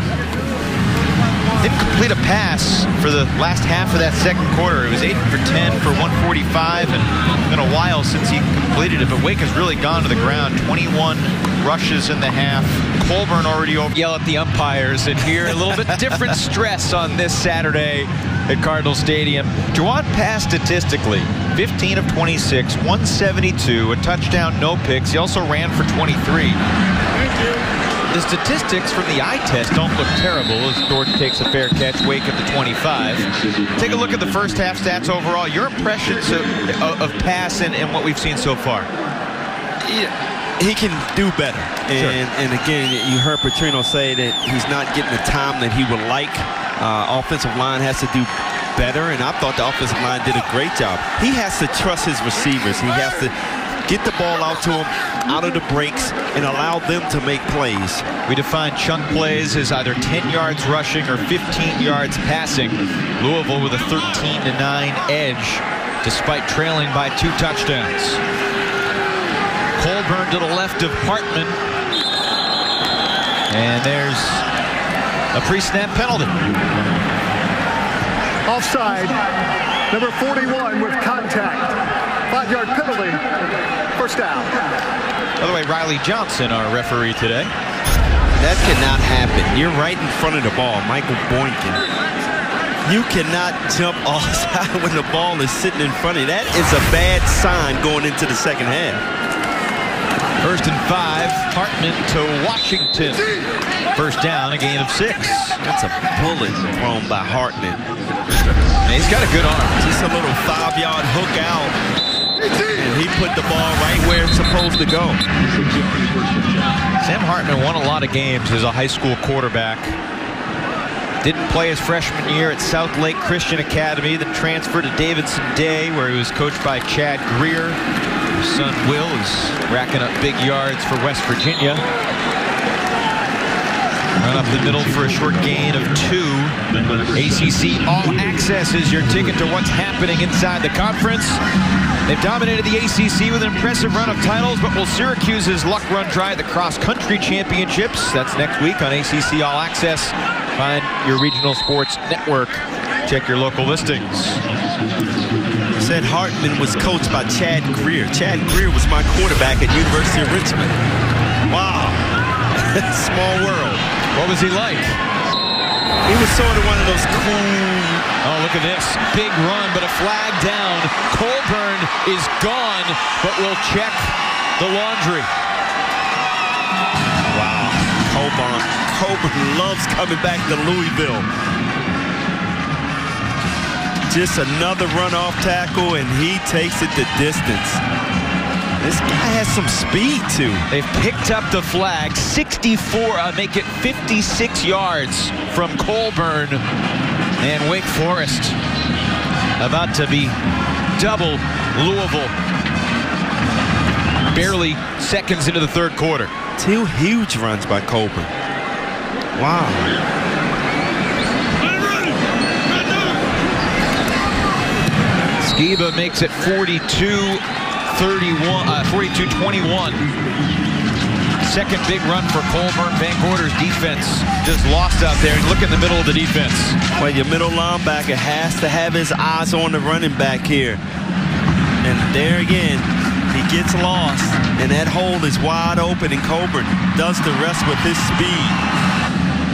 didn't complete a pass for the last half of that second quarter. It was 8 for 10 for 145, and it's been a while since he completed it, but Wake has really gone to the ground. 21 rushes in the half. Colburn already over. Yell at the umpires, and here a little bit different stress on this Saturday at Cardinal Stadium. Juwan passed statistically 15 of 26, 172, a touchdown, no picks. He also ran for 23. Thank you. The statistics from the eye test don't look terrible as George takes a fair catch. Wake at the 25. Take a look at the first half stats overall. Your impressions of pass and what we've seen so far. Yeah, he can do better. And again, you heard Petrino say that he's not getting the time that he would like. Offensive line has to do better, and I thought the offensive line did a great job. He has to trust his receivers. He has to get the ball out to him, out of the breaks, and allow them to make plays. We define chunk plays as either 10 yards rushing or 15 yards passing. Louisville with a 13-9 edge, despite trailing by 2 touchdowns. Colburn to the left of Hartman. And there's a pre-snap penalty. Offside. Number 41 with contact. 5-yard penalty. First down. By the way, Riley Johnson, our referee today. That cannot happen. You're right in front of the ball, Michael Boynton. You cannot jump offside when the ball is sitting in front of you. That is a bad sign going into the second half. First and 5, Hartman to Washington. First down, a gain of 6. That's a bullet thrown by Hartman. And he's got a good arm. Just a little 5-yard hook out. And he put the ball right where it's supposed to go. Sam Hartman won a lot of games as a high school quarterback. Didn't play his freshman year at South Lake Christian Academy, then transferred to Davidson Day, where he was coached by Chad Greer. His son Will is racking up big yards for West Virginia. Run up the middle for a short gain of 2. ACC All Access is your ticket to what's happening inside the conference. They've dominated the ACC with an impressive run of titles, but will Syracuse's luck run dry at the cross-country championships? That's next week on ACC All Access. Find your regional sports network. Check your local listings. Said Hartman was coached by Chad Greer. Chad Greer was my quarterback at University of Richmond. Wow. Small world. What was he like? He was sort of one of those cool... Oh, look at this. Big run, but a flag down. Colburn is gone, but we'll check the laundry. Wow. Colburn loves coming back to Louisville. Just another runoff tackle, and he takes it the distance. This guy has some speed, too. They've picked up the flag. 64, make it 56 yards from Colburn. And Wake Forest about to be double Louisville. Barely seconds into the third quarter. 2 huge runs by Colburn. Wow. Skiba makes it 42-21. Second big run for Colburn. Van Gorder's defense just lost out there. And look in the middle of the defense. Well, your middle linebacker has to have his eyes on the running back here. And there again, he gets lost. And that hole is wide open. And Colburn does the rest with his speed.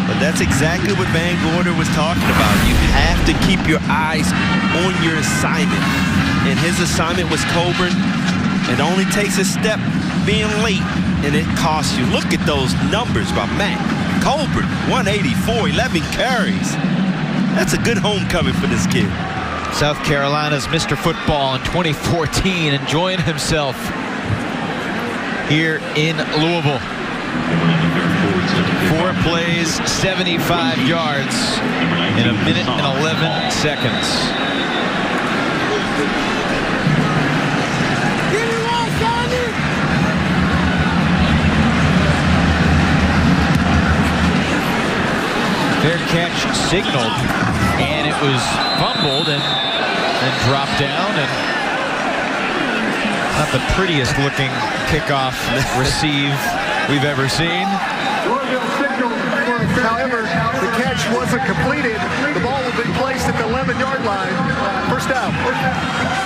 But that's exactly what Van Gorder was talking about. You have to keep your eyes on your assignment. And his assignment was Colburn. It only takes a step being late, and it costs you. Look at those numbers by Matt Colburn. 184, 11 carries. That's a good homecoming for this kid. South Carolina's Mr. Football in 2014, enjoying himself here in Louisville. 4 plays, 75 yards in a minute and 11 seconds. Fair catch signaled, and it was fumbled and dropped down, and not the prettiest looking kickoff receive we've ever seen. However, the catch wasn't completed. The ball will be placed at the 11-yard line. First down.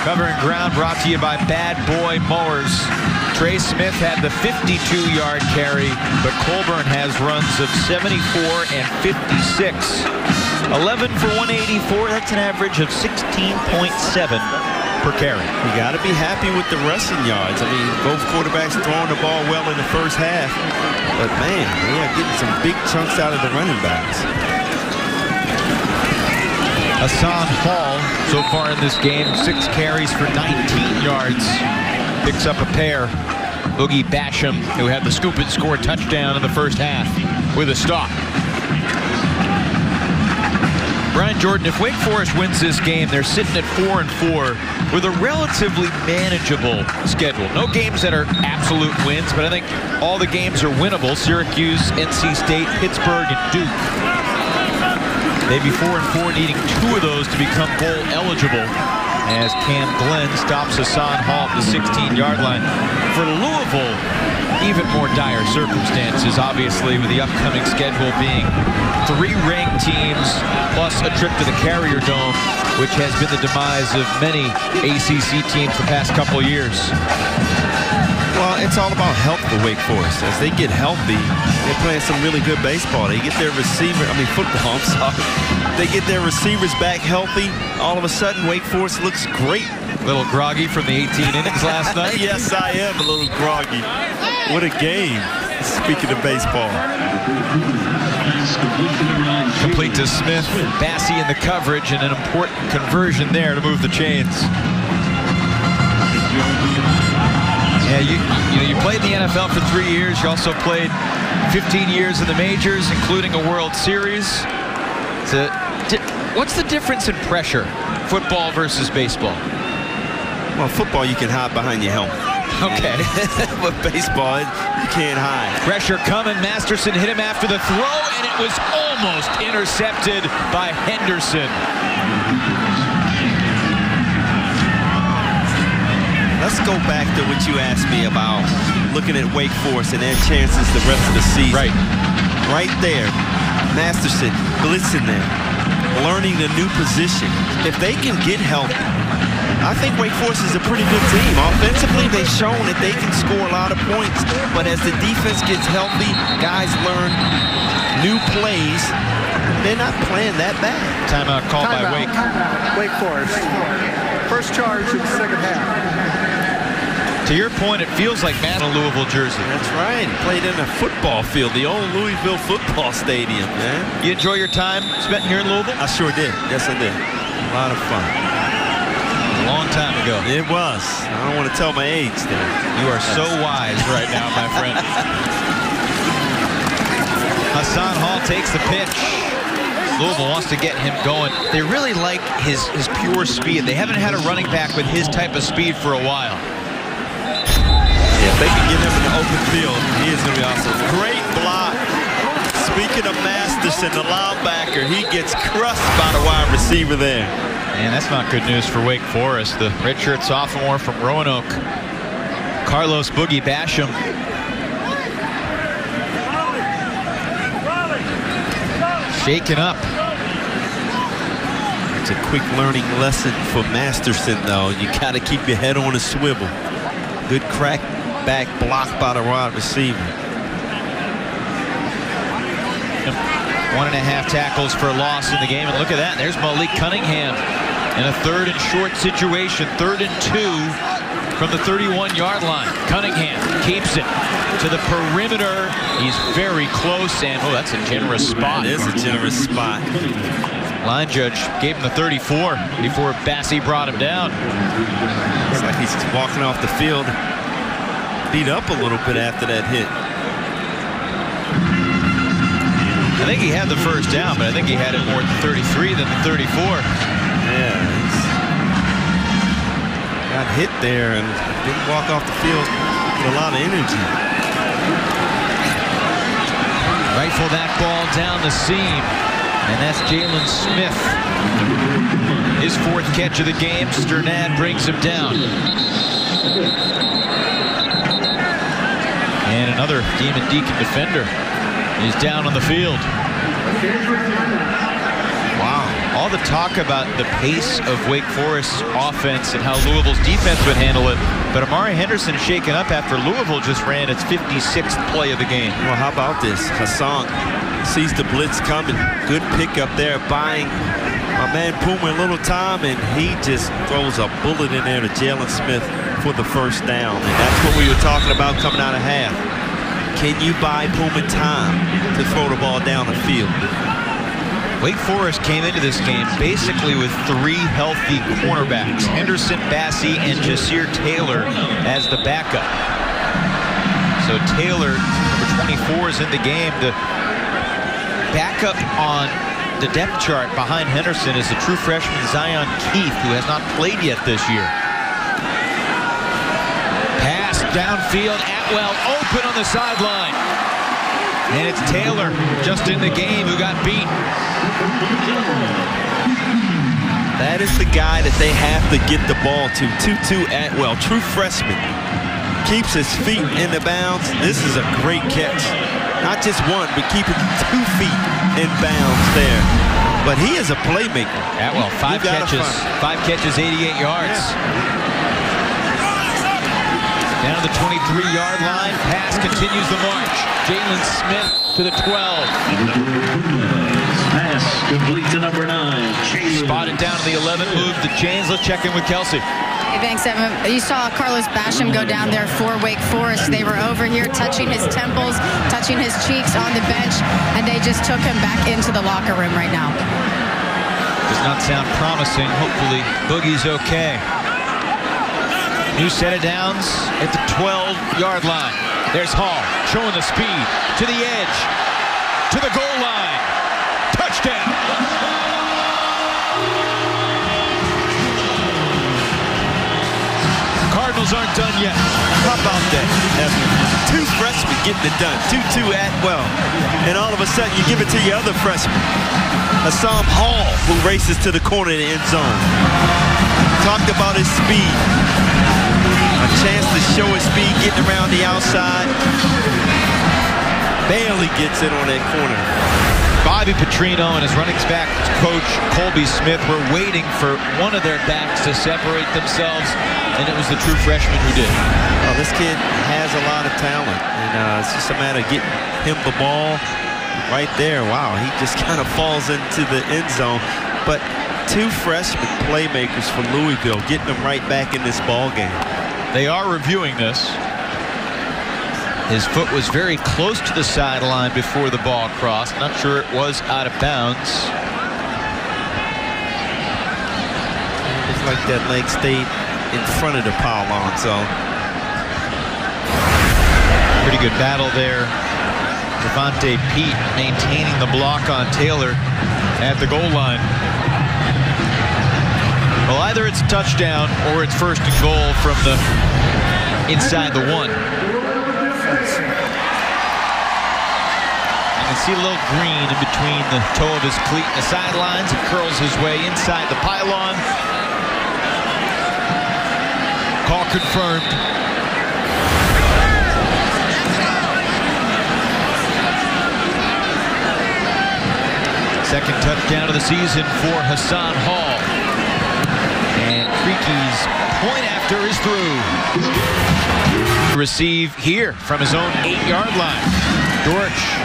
Covering ground brought to you by Bad Boy Mowers. Trey Smith had the 52-yard carry, but Colburn has runs of 74 and 56. 11 for 184. That's an average of 16.7 per carry. You got to be happy with the rushing yards. I mean, both quarterbacks throwing the ball well in the first half. But, man, they are getting some big chunks out of the running backs. Hassan Hall, so far in this game, 6 carries for 19 yards. Picks up a pair. Boogie Basham, who had the scoop and score touchdown in the first half with a stop. Brian Jordan, if Wake Forest wins this game, they're sitting at 4-4 with a relatively manageable schedule. No games that are absolute wins, but I think all the games are winnable. Syracuse, NC State, Pittsburgh, and Duke. They'd be 4-4, needing 2 of those to become bowl eligible, as Cam Glenn stops Hassan Hall at the 16-yard line. For Louisville, even more dire circumstances, obviously, with the upcoming schedule being 3 ranked teams plus a trip to the Carrier Dome, which has been the demise of many ACC teams the past couple of years. Well, it's all about health for Wake Forest. As they get healthy, they're playing some really good baseball. They get their football, I'm sorry. They get their receivers back healthy. All of a sudden, Wake Forest looks great. A little groggy from the 18 innings last night. Yes, I am a little groggy. What a game. Speaking of baseball. Complete to Smith. Bassey in the coverage, and an important conversion there to move the chains. Yeah, you played in the NFL for 3 years. You also played 15 years in the majors, including a World Series. What's the difference in pressure, football versus baseball? Well, football, you can hide behind your helmet. Okay. But baseball, you can't hide. Pressure coming. Masterson hit him after the throw, and it was almost intercepted by Henderson. Let's go back to what you asked me about looking at Wake Forest and their chances the rest of the season. Right. Right there. Masterson blitzing there, learning the new position. If they can get healthy, I think Wake Forest is a pretty good team. Offensively, they've shown that they can score a lot of points, but as the defense gets healthy, guys learn new plays. They're not playing that bad. Timeout called by Wake. Wake Forest. First charge in the second half. To your point, it feels like Matt in a Louisville jersey. That's right. Played in a football field, the old Louisville football stadium, man. You enjoy your time spent here in Louisville? I sure did. Yes, I did. A lot of fun. A long time ago. It was. I don't want to tell my age there. You are so wise right now, my friend. Hassan Hall takes the pitch. Louisville wants to get him going. They really like his pure speed. They haven't had a running back with his type of speed for a while. Yeah, if they can get him in the open field, he is going to be awesome. Great block. Speaking of Masterson, the linebacker, he gets crushed by the wide receiver there. And that's not good news for Wake Forest. The redshirt sophomore from Roanoke, Carlos Boogie Basham. Shaken up. It's a quick learning lesson for Masterson, though. You got to keep your head on a swivel. Good crack back block by the wide receiver. 1.5 tackles for loss in the game. And look at that. There's Malik Cunningham in a 3rd and short situation. 3rd and 2 from the 31-yard line. Cunningham keeps it to the perimeter. He's very close, and oh, that's a generous spot. It is a generous spot. Line judge gave him the 34 before Bassie brought him down. It's like he's walking off the field, beat up a little bit after that hit. I think he had the first down, but I think he had it more at the 33 than the 34. Yeah, got hit there and didn't walk off the field with a lot of energy. Rifle that ball down the seam, and that's Jalen Smith. His 4th catch of the game. Sternad brings him down. And another Demon Deacon defender is down on the field. Wow. All the talk about the pace of Wake Forest's offense and how Louisville's defense would handle it. But Amari Henderson is shaken up after Louisville just ran its 56th play of the game. Well, how about this? Hassan sees the blitz coming. Good pick up there, buying my man Puma a little time, and he just throws a bullet in there to Jalen Smith for the first down. And that's what we were talking about coming out of half. Can you buy Puma time to throw the ball down the field? Wake Forest came into this game basically with 3 healthy cornerbacks, Henderson, Bassie, and Jasir Taylor as the backup. So Taylor, number 24, is in the game. The backup on the depth chart behind Henderson is the true freshman Zion Keith, who has not played yet this year. Pass downfield, Atwell open on the sideline. And it's Taylor, just in the game, who got beat. That is the guy that they have to get the ball to. 2-2 Atwell, true freshman. Keeps his feet in the bounds. This is a great catch. Not just one, but keeping 2 feet in bounds there. But he is a playmaker. Atwell, 5 catches, 88 yards. Yeah. Down to the 23-yard line. Pass continues the march. Jalen Smith to the 12. Pass complete to number 9. Spotted down to the 11. Move the chains. Let's check in with Kelsey. Hey, thanks, Evan. You saw Carlos Basham go down there for Wake Forest. They were over here touching his temples, touching his cheeks on the bench, and they just took him back into the locker room right now. Does not sound promising. Hopefully, Boogie's okay. New set of downs at the 12-yard line. There's Hall showing the speed to the edge, to the goal line. Touchdown. Cardinals aren't done yet. How about that? 2 freshmen getting it done. 2-2 Atwell. And all of a sudden, you give it to your other freshman, Hassan Hall, who races to the corner of the end zone. Talked about his speed. A chance to show his speed, getting around the outside. Barely gets it on that corner. Bobby Petrino and his running back coach Colby Smith were waiting for one of their backs to separate themselves, and it was the true freshman who did. Well, this kid has a lot of talent, and it's just a matter of getting him the ball right there. Wow, he just kind of falls into the end zone. But two freshman playmakers for Louisville, getting them right back in this ball game. They are reviewing this. His foot was very close to the sideline before the ball crossed. Not sure it was out of bounds. It's like that leg stayed in front of the pylon, so. Pretty good battle there. Devontae Pete maintaining the block on Taylor at the goal line. Well, either it's a touchdown or it's first and goal from the inside the 1. You can see a little green in between the toe of his cleat and the sidelines. He curls his way inside the pylon. Call confirmed. Second touchdown of the season for Hassan Hall. And Creaky's point after is through. Receive here from his own 8-yard line. Dortch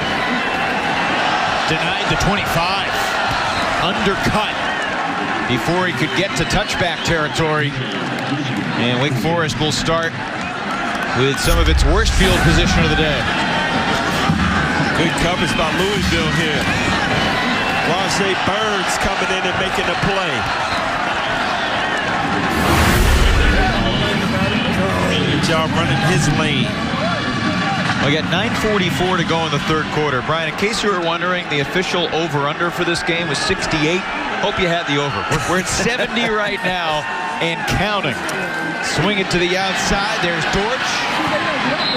denied the 25. Undercut before he could get to touchback territory. And Wake Forest will start with some of its worst field position of the day. Good coverage by Louisville here. Rajay Burns coming in and making a play. Good job running his lane. We got 9:44 to go in the third quarter. Brian, in case you were wondering, the official over-under for this game was 68. Hope you had the over. We're at 70 right now and counting. Swing it to the outside. There's Dortch.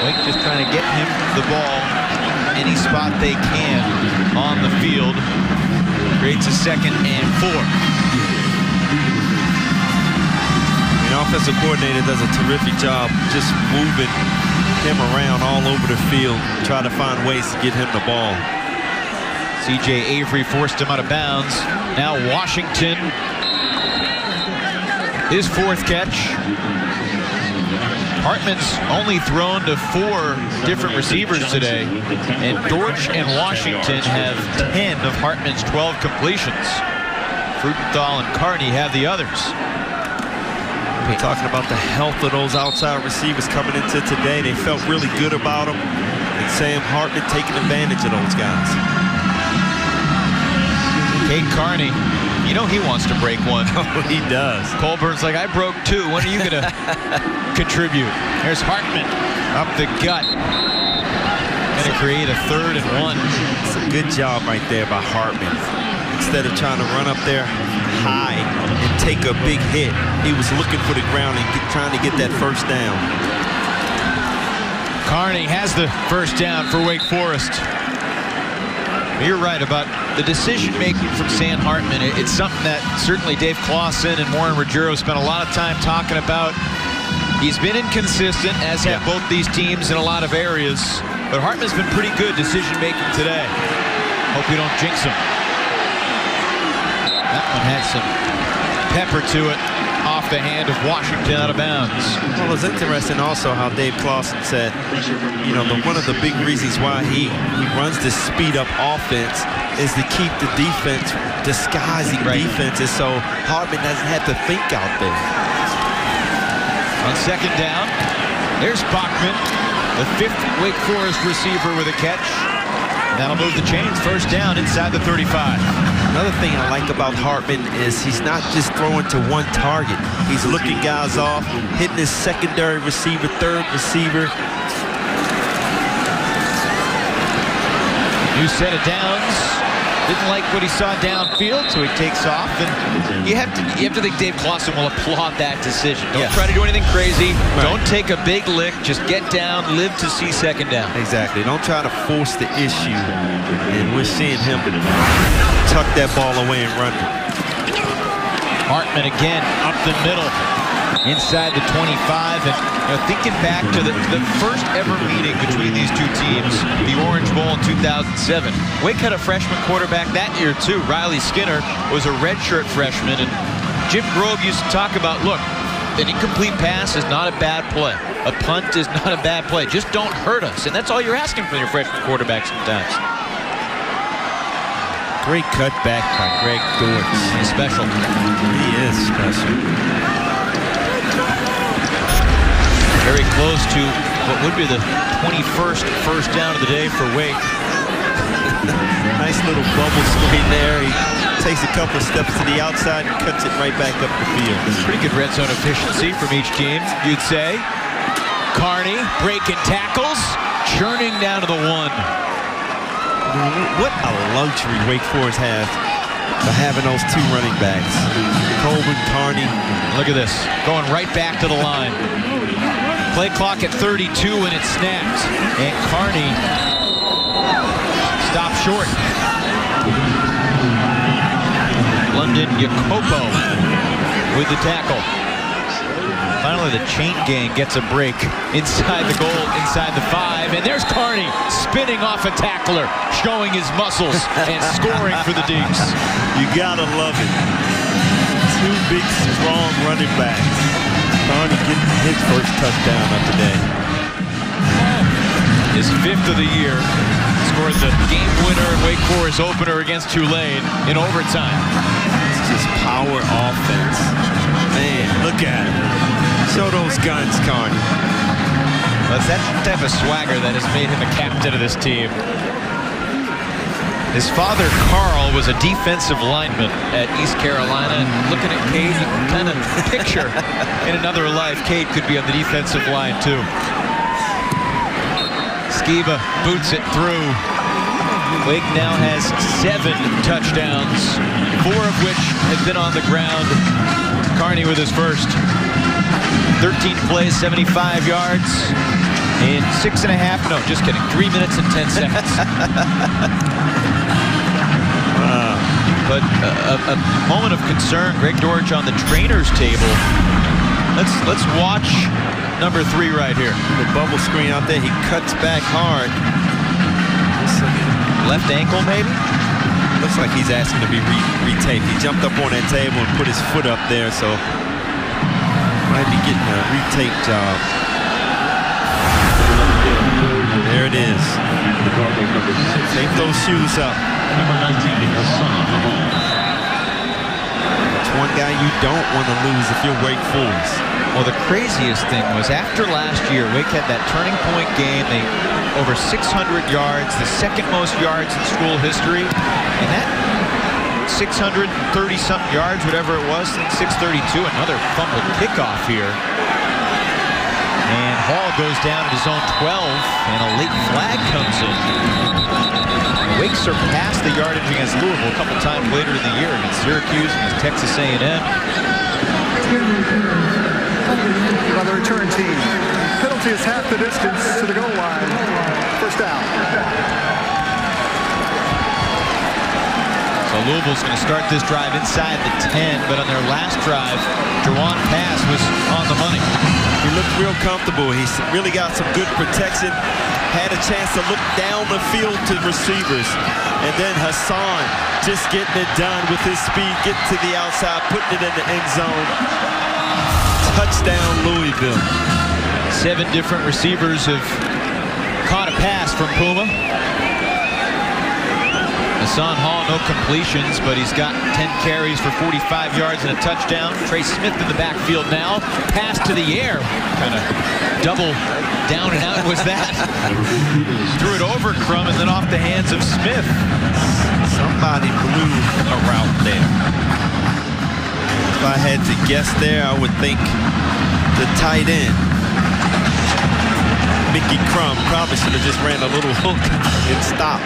Wake just trying to get him the ball any spot they can on the field. Creates a 2nd and 4. The offensive coordinator does a terrific job just moving him around all over the field, try to find ways to get him the ball. C.J. Avery forced him out of bounds. Now Washington, his 4th catch. Hartman's only thrown to 4 different receivers today, and Dortch and Washington have 10 of Hartman's 12 completions. Frugenthal and Carney have the others. We're talking about the health of those outside receivers coming into today. They felt really good about them, and Sam Hartman taking advantage of those guys. Kate Carney, you know he wants to break one. Oh, he does. Colburn's like, I broke 2. When are you going to contribute? There's Hartman up the gut. Going to create a 3rd and 1. It's a good job right there by Hartman. Instead of trying to run up there high and take a big hit, he was looking for the ground and trying to get that first down. Carney has the first down for Wake Forest. You're right about the decision-making from Sam Hartman. It's something that certainly Dave Clausen and Warren Ruggiero spent a lot of time talking about. He's been inconsistent, as have both these teams in a lot of areas. But Hartman's been pretty good decision-making today. Hope we don't jinx him. That one had some pepper to it, off the hand of Washington out of bounds. Well, it's interesting also how Dave Clausen said, you know, one of the big reasons why he runs this speed-up offense is to keep the defense disguising defenses, so Hartman doesn't have to think out there. On 2nd down, there's Bachmann, the 5th Wake Forest receiver with a catch. That'll move the chains. First down inside the 35. Another thing I like about Hartman is he's not just throwing to one target. He's looking guys off, hitting his secondary receiver, 3rd receiver. New set of downs. Didn't like what he saw downfield, so he takes off. And you have to think Dave Clausen will applaud that decision. Don't try to do anything crazy. Don't take a big lick. Just get down, live to see 2nd down. Exactly. Don't try to force the issue. And we're seeing him tuck that ball away and run. Hartman again up the middle. inside the 25. And thinking back to the first ever meeting between these two teams, the Orange Bowl in 2007. Wake had a freshman quarterback that year too. Riley Skinner was a redshirt freshman, and Jim Grove used to talk about, look, an incomplete pass is not a bad play. A punt is not a bad play. Just don't hurt us. And that's all you're asking from your freshman quarterback sometimes. Great cutback by Greg Dortch. He's special. He is special. Very close to what would be the 21st first down of the day for Wake. Nice little bubble screen there. He takes a couple of steps to the outside and cuts it right back up the field. Pretty good red zone efficiency from each team, you'd say. Carney breaking tackles, churning down to the 1. What a luxury Wake Forest has for having those two running backs. Colburn, Carney. Look at this, going right back to the line. Play clock at 32 and it snaps. And Carney stopped short. London Jacopo with the tackle. Finally, the chain gang gets a break inside the goal, inside the 5. And there's Carney spinning off a tackler, showing his muscles and scoring for the Deeks. You gotta love it. Two big, strong running backs. Carney getting his first touchdown of the day. His 5th of the year. Scored the game winner and Wake Forest opener against Tulane in overtime. It's just power offense. Man, look at him. Show those guns, Carney. Well, it's that type of swagger that has made him a captain of this team. His father, Carl, was a defensive lineman at East Carolina. And looking at Cade, you can kind of picture in another life, Cade could be on the defensive line too. Skiba boots it through. Wake now has 7 touchdowns, 4 of which have been on the ground. Carney with his first. 13 plays, 75 yards, in 6.5, no, just kidding, 3 minutes and 10 seconds. But a moment of concern, Greg Dortch on the trainer's table. Let's watch number 3 right here. The bubble screen out there, he cuts back hard. Left ankle, maybe? Looks like he's asking to be retaped. He jumped up on that table and put his foot up there, so might be getting a retape job. There it is. Tape those shoes up. Number 19, Hassan. It's one guy you don't want to lose if you're Wake Forest. Well, the craziest thing was after last year, Wake had that turning point game. They over 600 yards, the second most yards in school history. And that 630-something yards, whatever it was, 632, another fumbled kickoff here. And Hall goes down at his own 12, and a late flag comes in. Wake surpassed the yardage against Louisville a couple times later in the year against Syracuse, against Texas A&M. By the return team. Penalty is half the distance to the goal line. First down. So Louisville's going to start this drive inside the 10, but on their last drive, Juwan pass was on the money. He looked real comfortable. He's really got some good protection. Had a chance to look down the field to receivers. And then Hassan just getting it done with his speed, getting to the outside, putting it in the end zone. Touchdown, Louisville. 7 different receivers have caught a pass from Puma. Hassan Hall, no completions, but he's got 10 carries for 45 yards and a touchdown. Trey Smith in the backfield now. Pass to the air. Kind of double down and out was that. Threw it over Crum and then off the hands of Smith. Somebody blew a route there. If I had to guess there, I would think the tight end, Mickey Crum, probably should have just ran a little hook and stopped.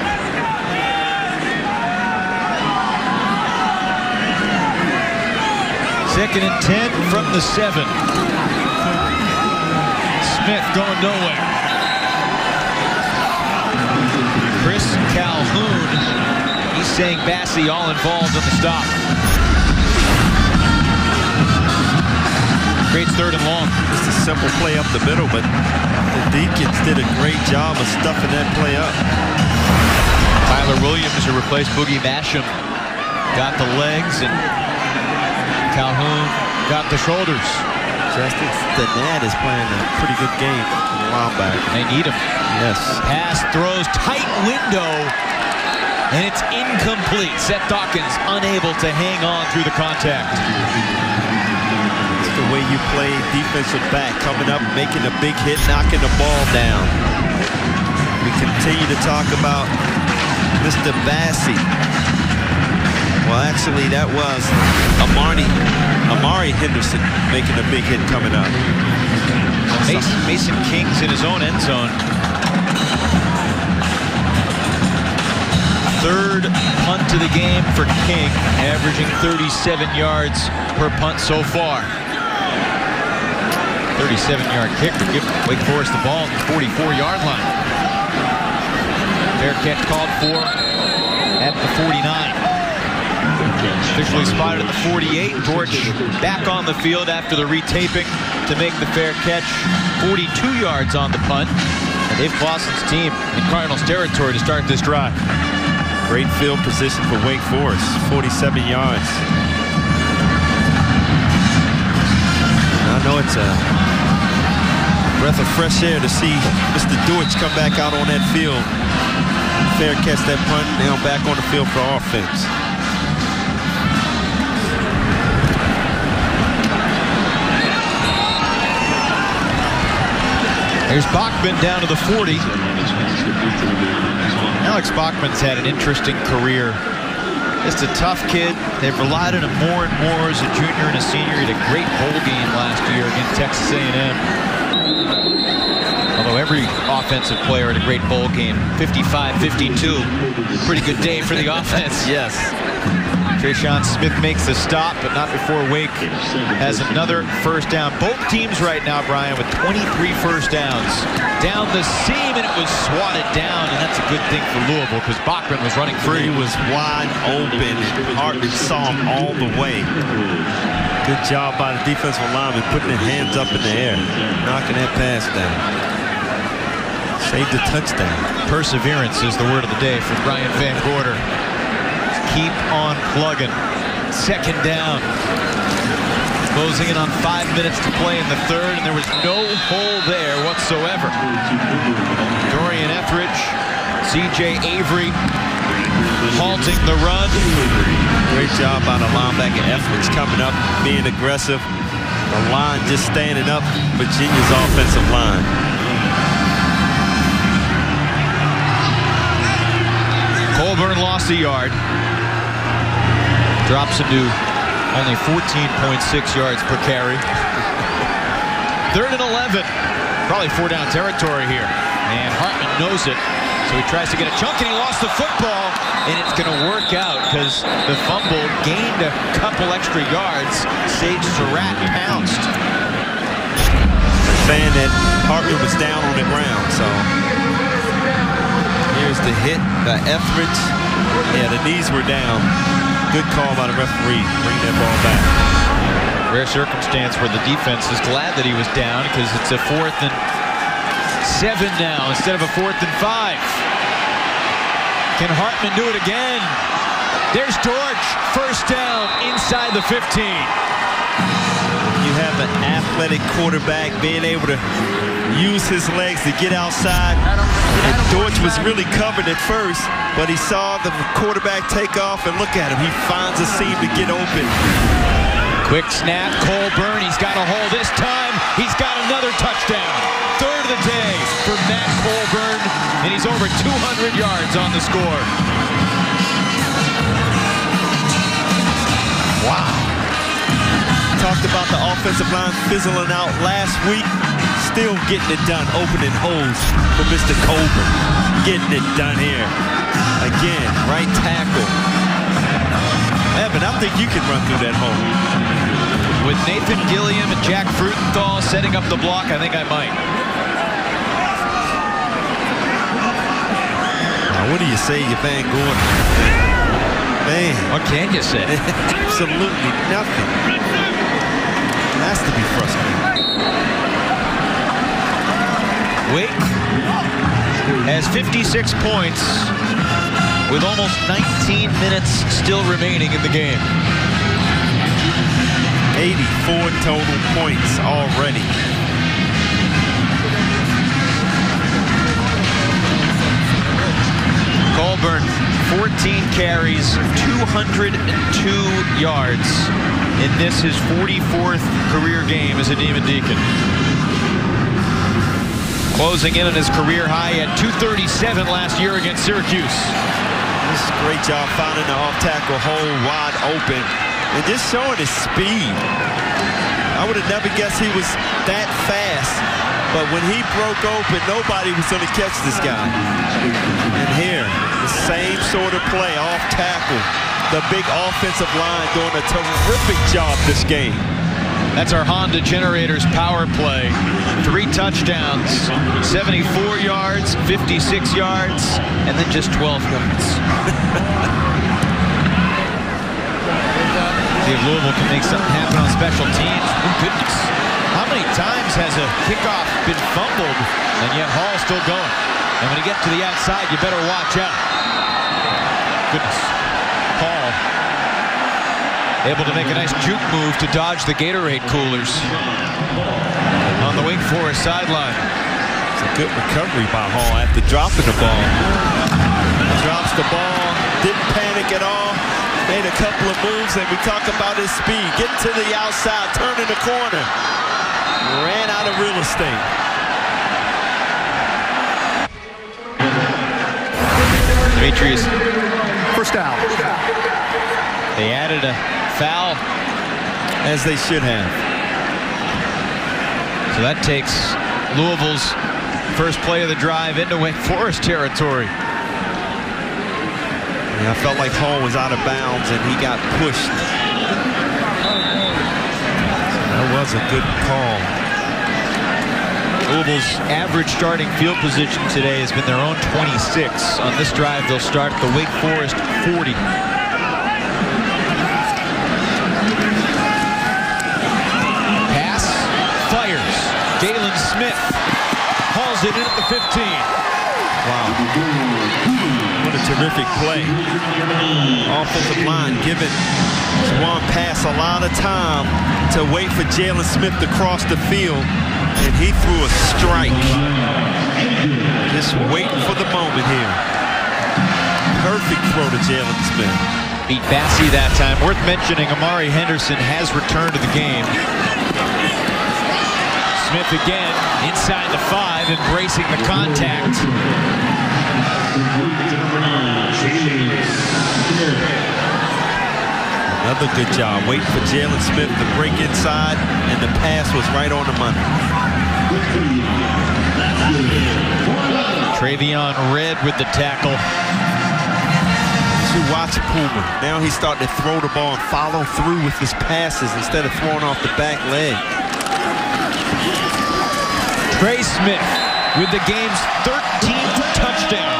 Second and 10 from the 7. Smith going nowhere. Chris Calhoun, he's saying Bassey all involved in the stop. Creates 3rd and long. Just a simple play up the middle, but the Deacons did a great job of stuffing that play up. Tyler Williams, who replaced Boogie Basham, got the legs, and Calhoun got the shoulders. Justin Stanad is playing a pretty good game for the linebacker. They need him. Yes. Pass throws, tight window, and it's incomplete. Seth Dawkins unable to hang on through the contact. It's the way you play defensive back, coming up, making a big hit, knocking the ball down. We continue to talk about Mr. Bassi. Well, actually, that was Amari Henderson making a big hit coming up. Mason King's in his own end zone. 3rd punt to the game for King, averaging 37 yards per punt so far. 37-yard kick to give Wake Forest the ball at the 44-yard line. Fair catch called for at the 49. Officially spotted at the 48. George back on the field after the retaping to make the fair catch. 42 yards on the punt. And Dave Clausen's team in Cardinals territory to start this drive. Great field position for Wake Forest, 47 yards. I know it's a breath of fresh air to see Mr. Deutsch come back out on that field. Fair catch that punt, now back on the field for offense. Here's Bachmann down to the 40. Alex Bachmann's had an interesting career. Just a tough kid. They've relied on him more and more as a junior and a senior. He had a great bowl game last year against Texas A&M. Although every offensive player had a great bowl game. 55-52. Pretty good day for the offense. Yes. Trayshawn Smith makes the stop, but not before Wake has another first down. Both teams right now, Brian, with 23 first downs. Down the seam, and it was swatted down, and that's a good thing for Louisville because Bachmann was running free. He was wide open. Hartman saw him all the way. Good job by the defensive lineman putting their hands up in the air, knocking that pass down. Saved the touchdown. Perseverance is the word of the day for Brian Van Gorder. Keep on plugging. 2nd down. Closing in on 5 minutes to play in the 3rd, and there was no hole there whatsoever. Dorian Etheridge, C.J. Avery halting the run. Great job by the linebacker. Etheridge coming up, being aggressive. The line just standing up. Virginia's offensive line. Colburn lost a yard. Drops into only 14.6 yards per carry. 3rd and 11. Probably 4-down territory here. And Hartman knows it. So he tries to get a chunk, and he lost the football. And it's going to work out because the fumble gained a couple extra yards. Sage Surratt pounced. Saying that Hartman was down on the ground, so here's the hit by Etheridge. Yeah, the knees were down. Good call by the referee. Bring that ball back. Rare circumstance where the defense is glad that he was down because it's a 4th and 7 now instead of a 4th and 5. Can Hartman do it again? There's George. First down inside the 15. You have an athletic quarterback being able to use his legs to get outside. And George was really covered at first, but he saw the quarterback take off, and look at him. He finds a seam to get open. Quick snap, Colburn. He's got a hole this time. He's got another touchdown. 3rd of the day for Matt Colburn, and he's over 200 yards on the score. Wow. Talked about the offensive line fizzling out last week. Still getting it done, opening holes for Mr. Colburn. Getting it done here. Again, right tackle. Evan, I think you can run through that hole. With Nathan Gilliam and Jack Frutenthal setting up the block, I think I might. Now, what do you say, you Van Gorder? Man. What can you say? Absolutely nothing. Has to be frustrating. Wake has 56 points with almost 19 minutes still remaining in the game. 84 total points already. Colburn, 14 carries, 202 yards in this, his 44th career game as a Demon Deacon. Closing in on his career high at 237 last year against Syracuse. This is a great job finding the off-tackle hole wide open and just showing his speed. I would have never guessed he was that fast, but when he broke open, nobody was going to catch this guy. And here, the same sort of play, off-tackle. The big offensive line doing a terrific job this game. That's our Honda Generators power play. 3 touchdowns, 74 yards, 56 yards, and then just 12 yards. See if Louisville can make something happen on special teams. Oh, goodness. How many times has a kickoff been fumbled, and yet Hall's still going? And when you get to the outside, you better watch out. Goodness. Hall able to make a nice juke move to dodge the Gatorade coolers on the Wake Forest sideline. It's a good recovery by Hall after dropping the ball. Drops the ball, didn't panic at all. Made a couple of moves, and we talk about his speed. Get to the outside, turning the corner. Ran out of real estate. Demetrius. First down. They added a foul, as they should have. So that takes Louisville's first play of the drive into Wake Forest territory. Yeah, I felt like Hall was out of bounds and he got pushed. That was a good call. Louisville's average starting field position today has been their own 26. On this drive, they'll start at the Wake Forest 40. Jalen Smith hauls it in at the 15. Wow. What a terrific play. Offensive line giving Juwan Pass a lot of time to wait for Jalen Smith to cross the field, and he threw a strike. Just waiting for the moment here. Perfect throw to Jalen Smith. Beat Bassey that time. Worth mentioning, Amari Henderson has returned to the game. Smith again, inside the 5, embracing the contact. Another good job, waiting for Jalen Smith to break inside, and the pass was right on the money. Travion Red with the tackle. You watch Puma. Now he's starting to throw the ball and follow through with his passes instead of throwing off the back leg. Trey Smith with the game's 13th touchdown.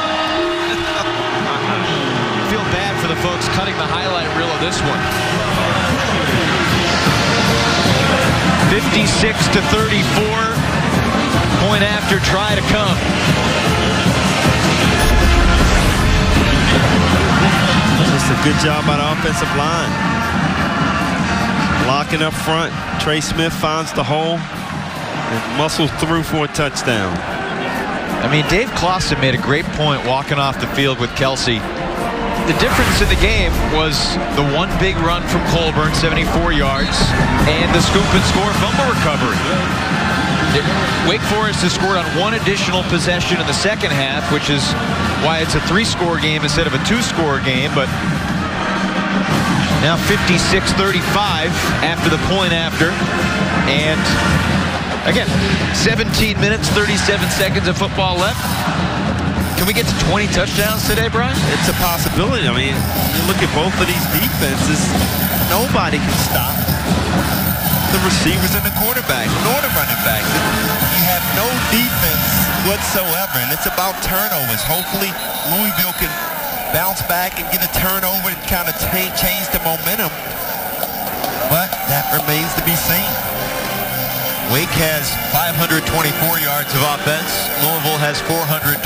Feel bad for the folks cutting the highlight reel of this one. 56-34. Point after try to come. Just a good job by the offensive line. Blocking up front. Trey Smith finds the hole and muscles through for a touchdown. I mean, Dave Clausen made a great point walking off the field with Kelsey. The difference in the game was the one big run from Colburn, 74 yards, and the scoop and score fumble recovery. Wake Forest has scored on one additional possession in the second half, which is why it's a 3-score game instead of a 2-score game, but now 56-35 after the point after. And again, 17 minutes, 37 seconds of football left. Can we get to 20 touchdowns today, Brian? It's a possibility. I mean, you look at both of these defenses, nobody can stop the receivers and the quarterback, nor the running back. You have no defense whatsoever, and it's about turnovers. Hopefully, Louisville can bounce back and get a turnover and kind of change the momentum, but that remains to be seen. Wake has 524 yards of offense. Louisville has 428.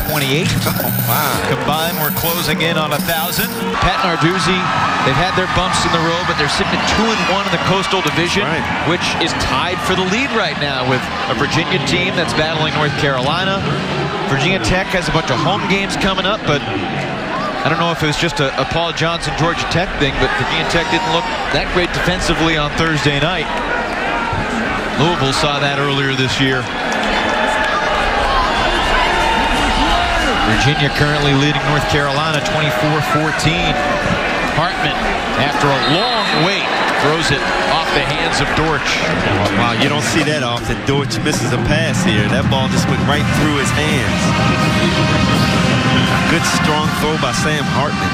Combined, we're closing in on 1,000. Pat Narduzzi, they've had their bumps in the road, but they're sitting at 2-1 in the Coastal Division, which is tied for the lead right now with a Virginia team that's battling North Carolina. Virginia Tech has a bunch of home games coming up, but I don't know if it was just a Paul Johnson, Georgia Tech thing, but Virginia Tech didn't look that great defensively on Thursday night. Louisville saw that earlier this year. Virginia currently leading North Carolina 24-14. Hartman, after a long wait, throws it off the hands of Dortch. Wow, you don't see that often. Dortch misses a pass here. That ball just went right through his hands. Good strong throw by Sam Hartman.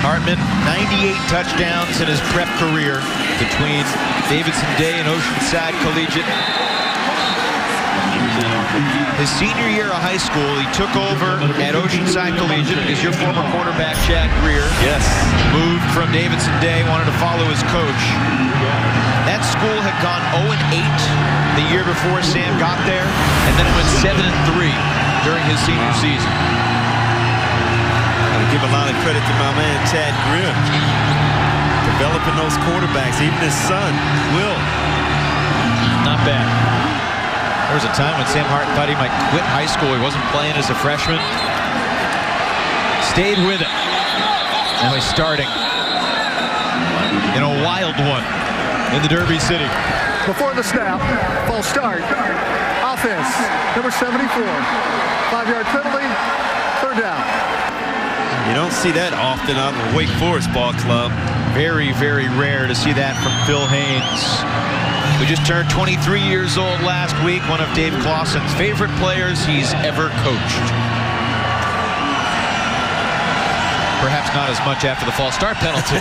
Hartman, 98 touchdowns in his prep career between Davidson Day and Oceanside Collegiate. His senior year of high school, he took over at Oceanside Collegiate because your former quarterback, Chad Greer, moved from Davidson Day, wanted to follow his coach. That school had gone 0-8 the year before Sam got there, and then it went 7-3 during his senior season. I give a lot of credit to my man, Chad Greer, developing those quarterbacks, even his son, Will. Not bad. There was a time when Sam Hart thought he might quit high school. He wasn't playing as a freshman. Stayed with it. Now he's starting in a wild one in the Derby City. Before the snap, false start. Offense, number 74. 5-yard penalty, third down. You don't see that often out of the Wake Forest ball club. Very, very rare to see that from Phil Haynes, who just turned 23 years old last week, one of Dave Clawson's favorite players he's ever coached. Perhaps not as much after the false start penalty.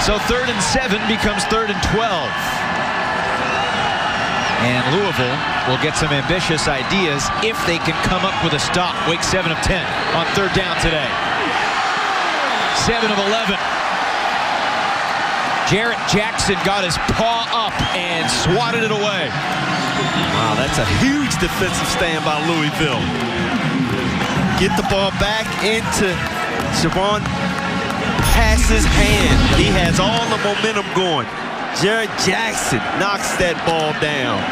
So 3rd and 7 becomes 3rd and 12. And Louisville will get some ambitious ideas if they can come up with a stop. Wake 7 of 10 on 3rd down today. 7 of 11. Jarrett Jackson got his paw up and swatted it away. Wow, that's a huge defensive stand by Louisville. Get the ball back into Sabrine Pass's hand. He has all the momentum going. Jarrett Jackson knocks that ball down.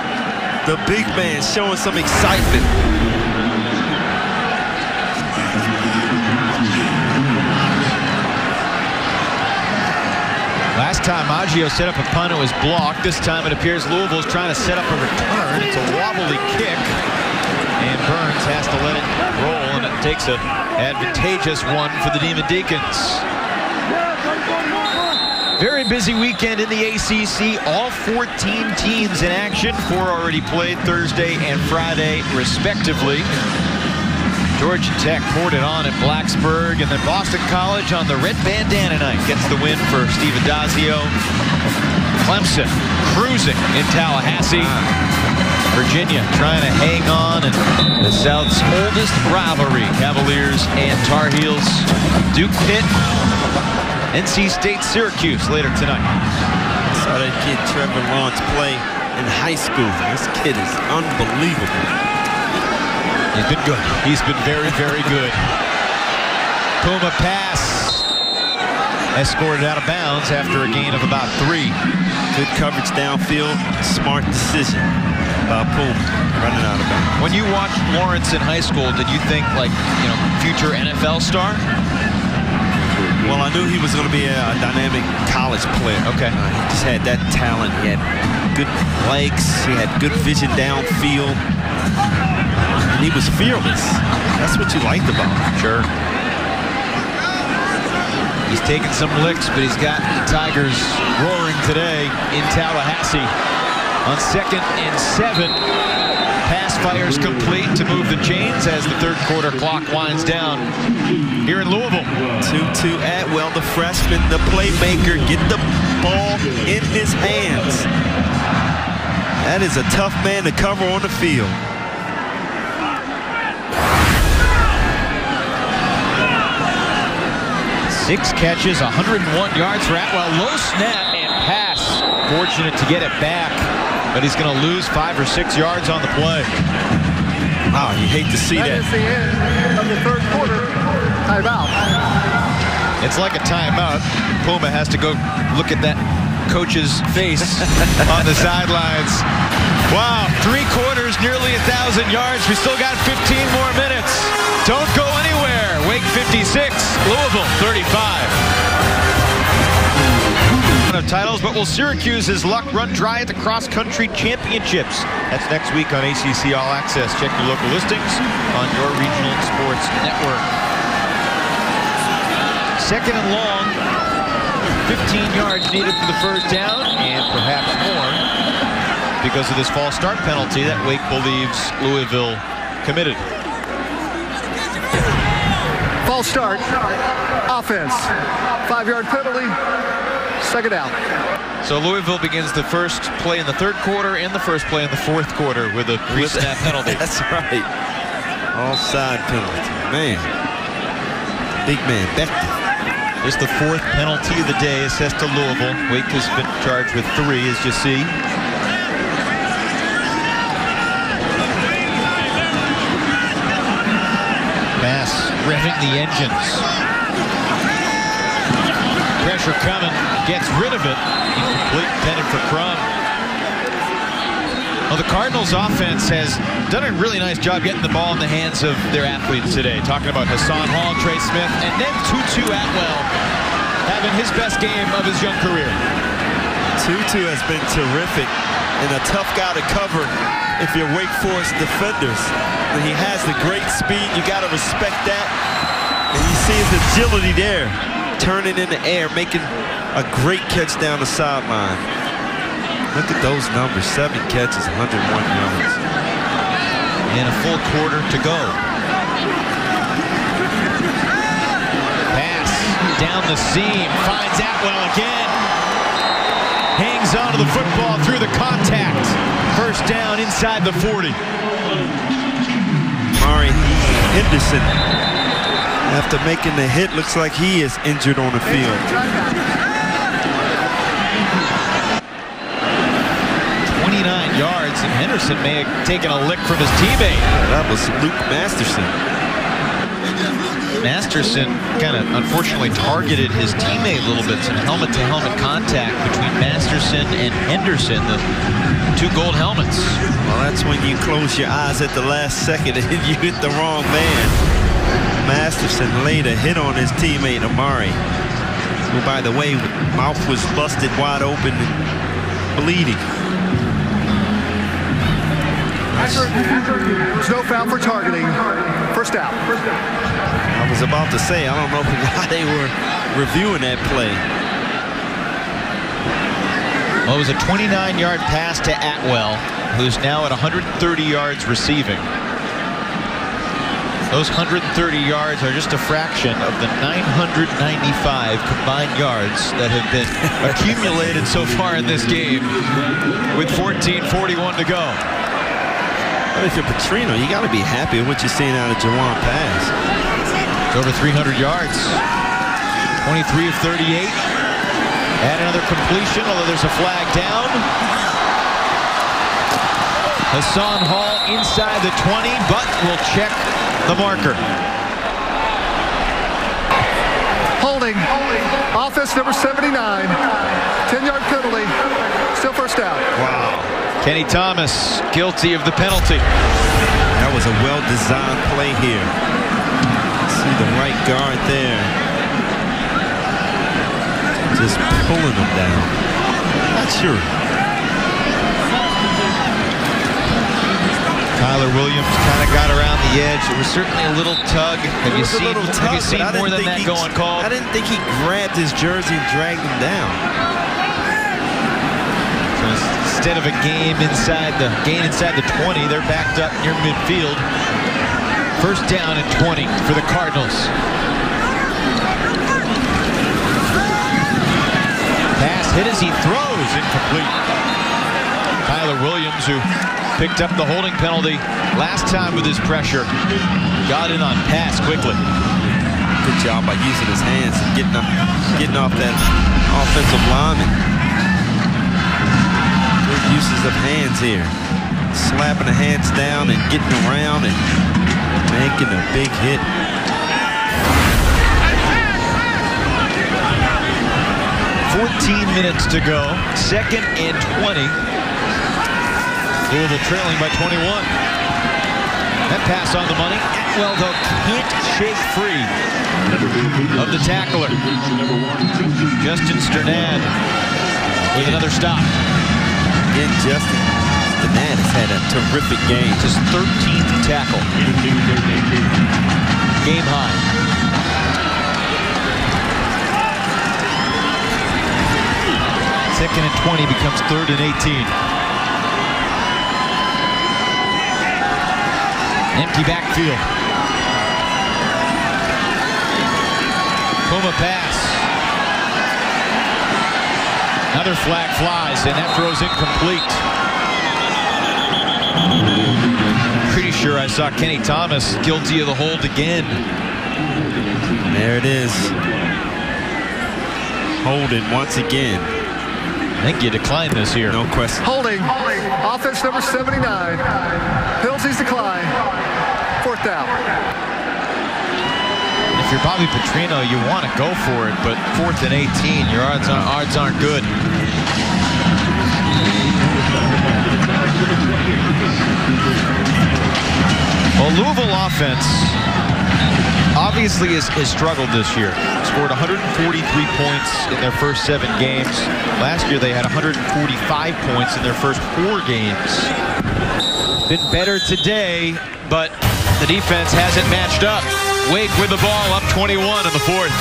The big man showing some excitement. Last time Maggio set up a punt, it was blocked. This time it appears Louisville's trying to set up a return. It's a wobbly kick, and Burns has to let it roll, and it takes an advantageous one for the Demon Deacons. Very busy weekend in the ACC. All 14 teams in action. 4 already played Thursday and Friday, respectively. Georgia Tech poured it on at Blacksburg, and then Boston College on the red bandana night gets the win for Steve Adazio. Clemson cruising in Tallahassee. Virginia trying to hang on, and the South's oldest rivalry, Cavaliers and Tar Heels. Duke Pitt, NC State, Syracuse later tonight. Saw that kid Trevor Lawrence play in high school. This kid is unbelievable. He's been good. He's been very, very good. Puma pass. Escorted out of bounds after a gain of about 3. Good coverage downfield. Smart decision by Puma running out of bounds. When you watched Lawrence in high school, did you think, like, you know, future NFL star? Well, I knew he was going to be a dynamic college player. Okay. He just had that talent. He had good legs. He had good vision downfield. And he was fearless. That's what you liked about him. Sure. He's taken some licks, but he's got the Tigers roaring today in Tallahassee. On 2nd and 7, pass fires complete to move the chains as the 3rd quarter clock winds down here in Louisville. Tutu Atwell, the freshman, the playmaker, get the ball in his hands. That is a tough man to cover on the field. 6 catches, 101 yards for Atwell. Low snap and pass. Fortunate to get it back, but he's going to lose 5 or 6 yards on the play. Oh, you hate to see that. That is the end of the third quarter. Timeout. It's like a timeout. Puma has to go look at that coach's face on the sidelines. Wow, 3 quarters, nearly 1,000 yards. We still got 15 more minutes. Don't go anywhere. Wake 56, Louisville 35. Of titles, but will Syracuse's luck run dry at the cross-country championships? That's next week on ACC All Access. Check your local listings on your regional sports network. 2nd and long, 15 yards needed for the first down, and perhaps more because of this false start penalty that Wake believes Louisville committed. False start. Offense. 5-yard penalty. 2nd down. So Louisville begins the first play in the 3rd quarter and the first play in the 4th quarter with a pre-snap penalty. That's right. Offside penalty. Man. Big man. Beckton. Just the 4th penalty of the day assessed to Louisville. Wake has been charged with 3, as you see. Bass revving the engines. Pressure coming, gets rid of it. Incomplete, intended for Crum. Well, the Cardinals offense has done a really nice job getting the ball in the hands of their athletes today. Talking about Hassan Hall, Trey Smith, and then Tutu Atwell having his best game of his young career. Tutu has been terrific and a tough guy to cover if you're Wake Forest defenders. And he has the great speed. You got to respect that. And you see his agility there. Turning in the air, making a great catch down the sideline. Look at those numbers, 7 catches, 101 yards. And a full quarter to go. Pass down the seam, finds Atwell again. Hangs onto the football through the contact. First down inside the 40. Mari Henderson, after making the hit, looks like he is injured on the field. 29 yards, and Henderson may have taken a lick from his teammate. That was Luke Masterson. Masterson kind of unfortunately targeted his teammate a little bit. Some helmet-to-helmet contact between Masterson and Henderson, the 2 gold helmets. Well, that's when you close your eyes at the last second and you hit the wrong man. Masterson laid a hit on his teammate Amari, who, by the way, mouth was busted wide open and bleeding. There's no foul for targeting. First down. I was about to say, I don't know why they were reviewing that play. Well, it was a 29-yard pass to Atwell, who's now at 130 yards receiving. Those 130 yards are just a fraction of the 995 combined yards that have been accumulated so far in this game with 14:41 to go. But if you're Petrino, you got to be happy with what you're seeing out of Jawan Pass. It's over 300 yards. 23 of 38. Add another completion, although there's a flag down. Hassan Hall inside the 20, but will check the marker. Holding. Offense number 79. 10-yard penalty. Still first down. Wow. Kenny Thomas guilty of the penalty. That was a well-designed play here. See the right guard there. Just pulling him down. Not sure. Tyler Williams kind of got around the edge. It was certainly a little tug. Have you seen more than that going called? I didn't think he grabbed his jersey and dragged him down. So instead of a gain inside the 20, they're backed up near midfield. First down and 20 for the Cardinals. Pass hit as he throws, incomplete. Tyler Williams, who picked up the holding penalty last time with his pressure, got in on pass quickly. Good job by using his hands and getting off that offensive lineman. Good uses of hands here. Slapping the hands down and getting around and making a big hit. Minutes to go. 2nd and 20. Louisville trailing by 21. That pass on the money. Well, though, can't shake free of the tackler. Justin Sternad with another stop. Again, Justin Sternad has had a terrific game. His 13th tackle. Game high. 2nd and 20 becomes 3rd and 18. Empty backfield. Puma pass. Another flag flies, and that throw's incomplete. Pretty sure I saw Kenny Thomas guilty of the hold again. There it is. Holding once again. I think you decline this here. No question. Holding. Offense number 79. Penalties decline. 4th down. If you're Bobby Petrino, you want to go for it, but 4th and 18, your odds aren't good. Well, Louisville offense obviously has struggled this year. Scored 143 points in their first 7 games. Last year they had 145 points in their first 4 games. Been better today, but the defense hasn't matched up. Wake with the ball, up 21 in the 4th.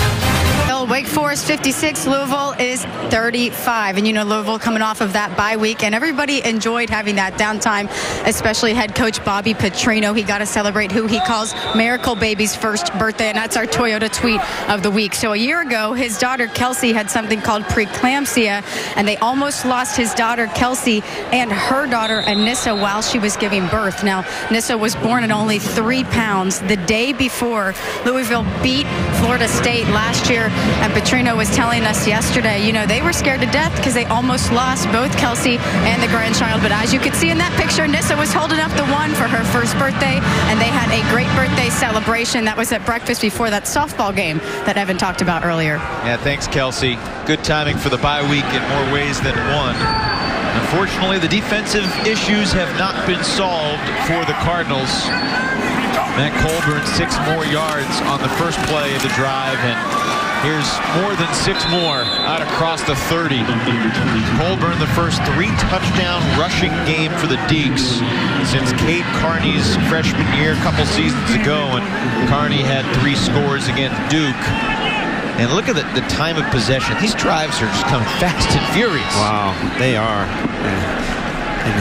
Wake Forest 56, Louisville is 35. And you know, Louisville coming off of that bye week, and everybody enjoyed having that downtime, especially head coach Bobby Petrino. He got to celebrate who he calls Miracle Baby's first birthday, and that's our Toyota tweet of the week. So a year ago, his daughter Kelsey had something called preeclampsia, and they almost lost his daughter Kelsey and her daughter Anissa while she was giving birth. Now, Anissa was born at only 3 pounds the day before Louisville beat Florida State last year. And Petrino was telling us yesterday, you know, they were scared to death because they almost lost both Kelsey and the grandchild. But as you could see in that picture, Nissa was holding up the one for her first birthday, and they had a great birthday celebration. That was at breakfast before that softball game that Evan talked about earlier. Yeah, thanks, Kelsey. Good timing for the bye week in more ways than one. Unfortunately, the defensive issues have not been solved for the Cardinals. Matt Colburn 6 more yards on the first play of the drive, and here's more than 6 more out across the 30. Colburn, the first 3 touchdown rushing game for the Deeks since Cade Carney's freshman year a couple seasons ago, and Carney had 3 scores against Duke. And look at the time of possession. These drives are just coming fast and furious. Wow, they are. And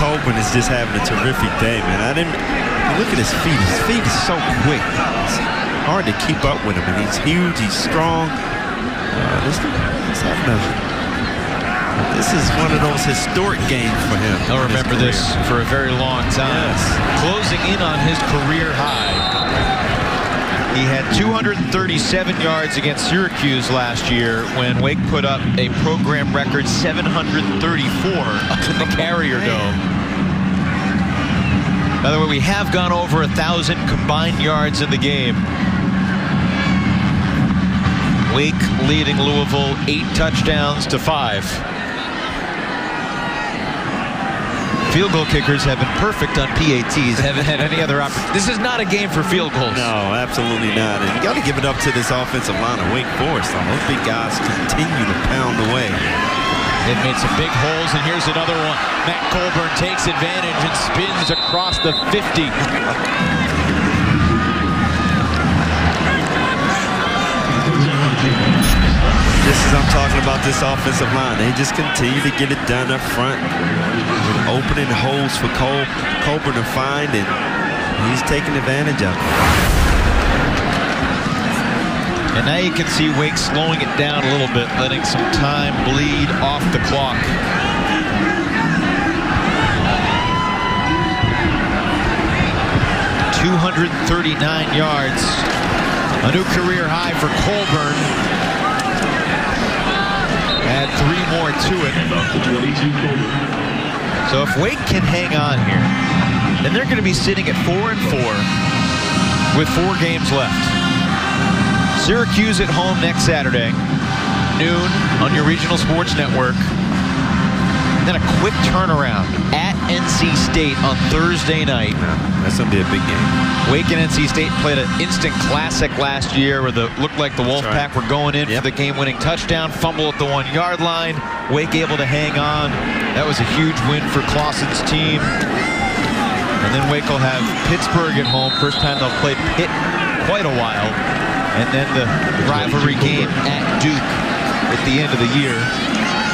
Colburn is just having a terrific day, man. Look at his feet. His feet is so quick. It's hard to keep up with him, and he's huge. He's strong. This is one of those historic games for him. I'll remember this for a very long time. Yes. Closing in on his career high. He had 237 yards against Syracuse last year when Wake put up a program record 734 up in the Carrier Dome. By the way, we have gone over 1,000 combined yards in the game. Wake leading Louisville 8 touchdowns to 5. Field goal kickers have been perfect on PATs. Haven't had any other opportunity. This is not a game for field goals. No, absolutely not. And you got to give it up to this offensive line of Wake Forest. Those big guys continue to pound away. They've made some big holes, and here's another one. Matt Colburn takes advantage and spins across the 50. This is, I'm talking about this offensive line. They just continue to get it done up front, with opening holes for Colburn to find, and he's taking advantage of it. And now you can see Wake slowing it down a little bit, letting some time bleed off the clock. (239 yards A new career high for Colburn. Add 3 more to it. So if Wake can hang on here, then they're going to be sitting at 4-4 with 4 games left. Syracuse at home next Saturday, noon on your regional sports network. Then a quick turnaround at NC State on Thursday night. That's going to be a big game. Wake and NC State played an instant classic last year where looked like the Wolfpack were going in for the game-winning touchdown, fumble at the 1-yard line. Wake able to hang on. That was a huge win for Clausen's team. And then Wake will have Pittsburgh at home. First time they'll play Pitt quite a while. And then the rivalry game at Duke at the end of the year.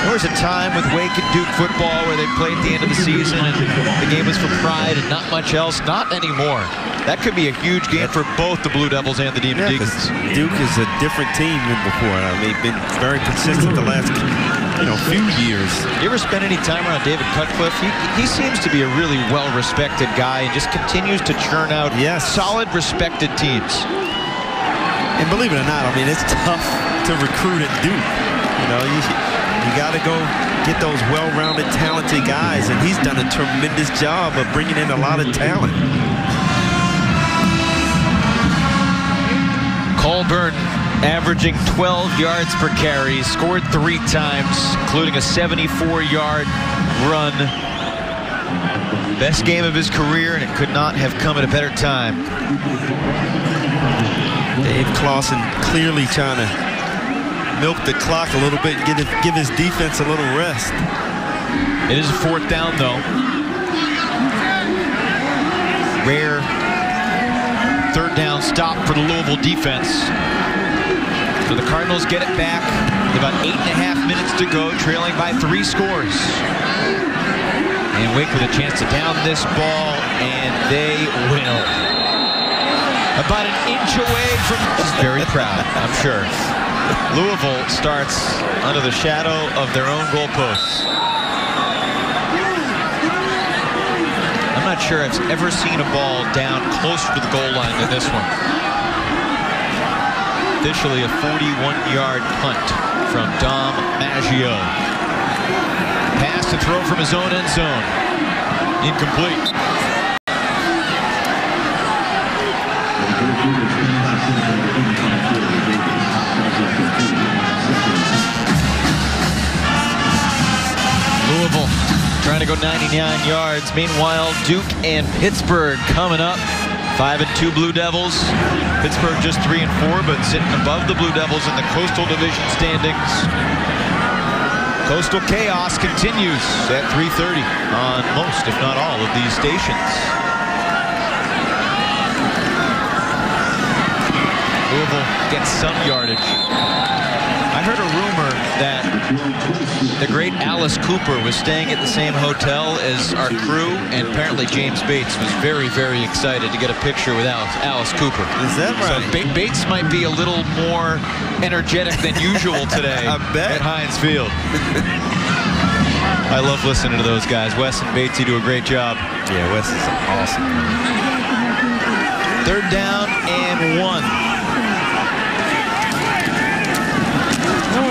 There was a time with Wake and Duke football where they played at the end of the season and the game was for pride and not much else. Not anymore. That could be a huge game for both the Blue Devils and the Demon Deacons. Duke is a different team than before. I mean, they've been very consistent the last few years. You ever spend any time around David Cutcliffe? He seems to be a really well-respected guy and just continues to churn out solid, respected teams. And believe it or not, I mean, it's tough to recruit at Duke. You got to go get those well-rounded, talented guys, and he's done a tremendous job of bringing in a lot of talent. Colburn averaging 12 yards per carry, scored 3 times, including a 74-yard run. Best game of his career, and it could not have come at a better time. Dave Clausen clearly trying to milk the clock a little bit and give his defense a little rest. It is a 4th down, though. Rare 3rd down stop for the Louisville defense. So the Cardinals get it back with about 8.5 minutes to go, trailing by 3 scores. And Wake with a chance to down this ball, and they will. About an inch away from, just very proud, I'm sure. Louisville starts under the shadow of their own goalposts. I'm not sure I've ever seen a ball down closer to the goal line than this one. Officially a 41-yard punt from Dom Maggio. Pass to throw from his own end zone. Incomplete. Louisville trying to go 99 yards. Meanwhile, Duke and Pittsburgh coming up. 5-2 Blue Devils. Pittsburgh just 3-4, but sitting above the Blue Devils in the Coastal Division standings. Coastal chaos continues at 3:30 on most, if not all, of these stations. Louisville gets some yardage. I heard a rumor that the great Alice Cooper was staying at the same hotel as our crew, and apparently James Bates was very, very excited to get a picture with Alice Cooper. Is that right? So Bates might be a little more energetic than usual today at Heinz Field. I love listening to those guys. Wes and Batesy do a great job. Yeah, Wes is awesome. 3rd down and 1.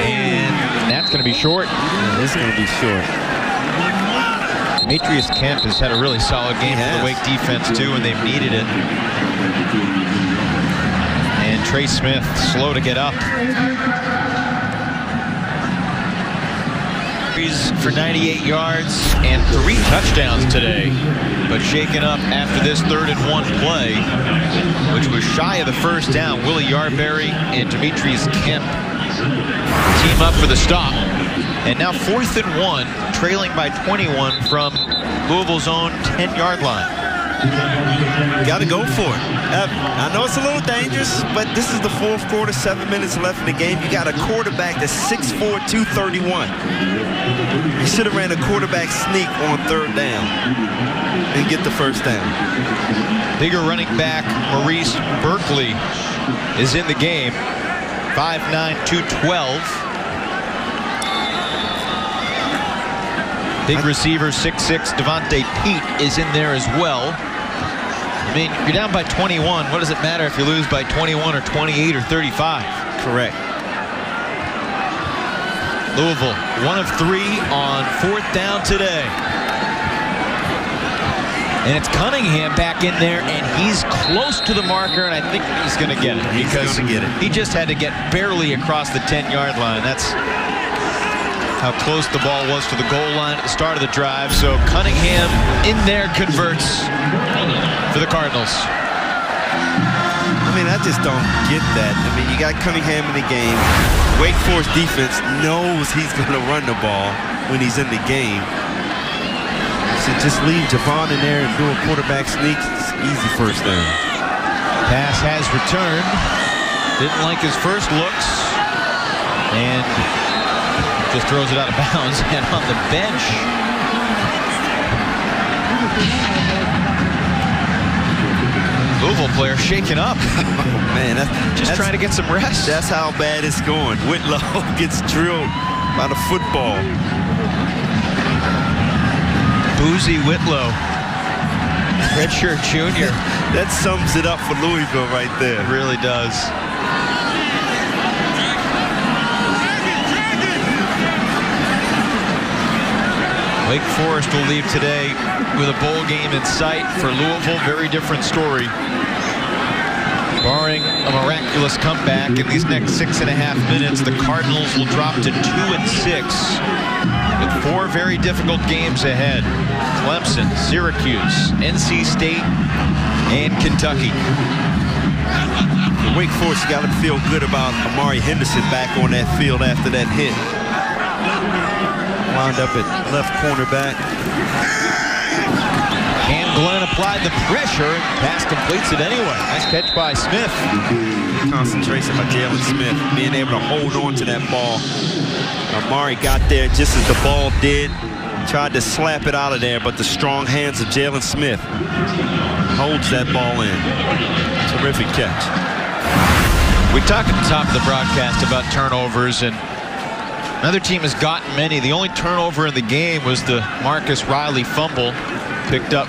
And that's going to be short. Yeah, this is going to be short. Demetrius Kemp has had a really solid game for the Wake defense, too, and they've needed it. And Trey Smith slow to get up. For 98 yards and 3 touchdowns today, but shaken up after this 3rd and 1 play, which was shy of the 1st down. Willie Yarberry and Demetrius Kemp team up for the stop. And now 4th and 1, trailing by 21 from Louisville's own 10-yard line. Got to go for it. I know it's a little dangerous, but this is the 4th quarter, 7 minutes left in the game. You got a quarterback that's 6'4", 231. You should have ran a quarterback sneak on 3rd down and get the 1st down. Bigger running back Maurice Berkeley is in the game. 5'9", 212. Big receiver 6'6" Devontae Pete is in there as well. I mean, you're down by 21. What does it matter if you lose by 21 or 28 or 35? Correct. Louisville, 1 of 3 on 4th down today. And it's Cunningham back in there, and he's close to the marker, and I think he's going to get it because he just had to get barely across the 10-yard line. That's how close the ball was to the goal line at the start of the drive. So Cunningham in there converts for the Cardinals. I mean, I just don't get that. I mean, you got Cunningham in the game. Wake Forest defense knows he's going to run the ball when he's in the game. So just leave Javon in there and do a quarterback sneak. It's easy first down. Pass has returned. Didn't like his first looks. And just throws it out of bounds and on the bench. Louisville player shaken up. Oh, man, that's trying to get some rest. That's how bad it's going. Whitlow gets drilled by the football. Boozy Whitlow, redshirt junior. That sums it up for Louisville right there. It really does. Wake Forest will leave today with a bowl game in sight. For Louisville, very different story. Barring a miraculous comeback in these next 6.5 minutes, the Cardinals will drop to 2-6 with 4 very difficult games ahead. Clemson, Syracuse, NC State, and Kentucky. Wake Forest got to feel good about Amari Henderson back on that field after that hit. Wound up at left cornerback. Cam Glenn applied the pressure and pass completes it anyway. Nice catch by Smith. Concentration by Jalen Smith, being able to hold on to that ball. Amari got there just as the ball did. Tried to slap it out of there, but the strong hands of Jalen Smith holds that ball in. Terrific catch. We talked at the top of the broadcast about turnovers, and another team has gotten many. The only turnover in the game was the Marcus Riley fumble. Picked up,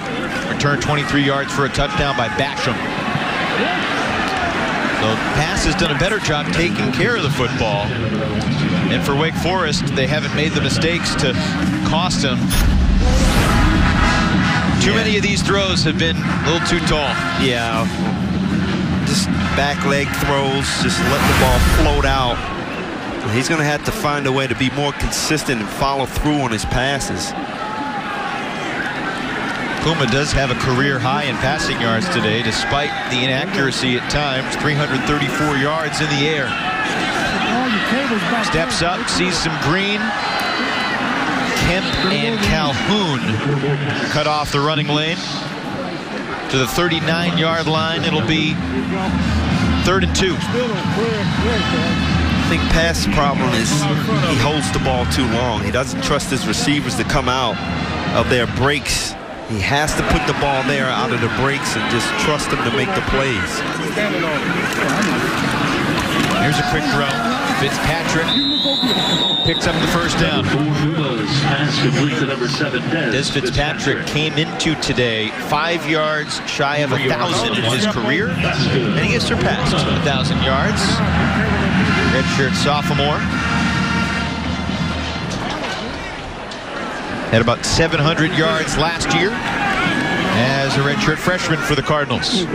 returned 23 yards for a touchdown by Bachmann. So Pass has done a better job taking care of the football. And for Wake Forest, they haven't made the mistakes to cost them. Too many of these throws have been a little too tall. Yeah, just back leg throws, just let the ball float out. He's going to have to find a way to be more consistent and follow through on his passes. Puma does have a career high in passing yards today, despite the inaccuracy at times. 334 yards in the air. Steps up, sees some green. Kemp and Calhoun cut off the running lane to the 39-yard line. It'll be 3rd and 2. I think Pass's problem is he holds the ball too long. He doesn't trust his receivers to come out of their breaks. He has to put the ball there out of the breaks and just trust them to make the plays. Here's a quick throw. Fitzpatrick picks up the first down. Des Fitzpatrick came into today 5 yards shy of 1,000 in his career, and he has surpassed 1,000 yards. Redshirt sophomore. Had about 700 yards last year as a redshirt freshman for the Cardinals.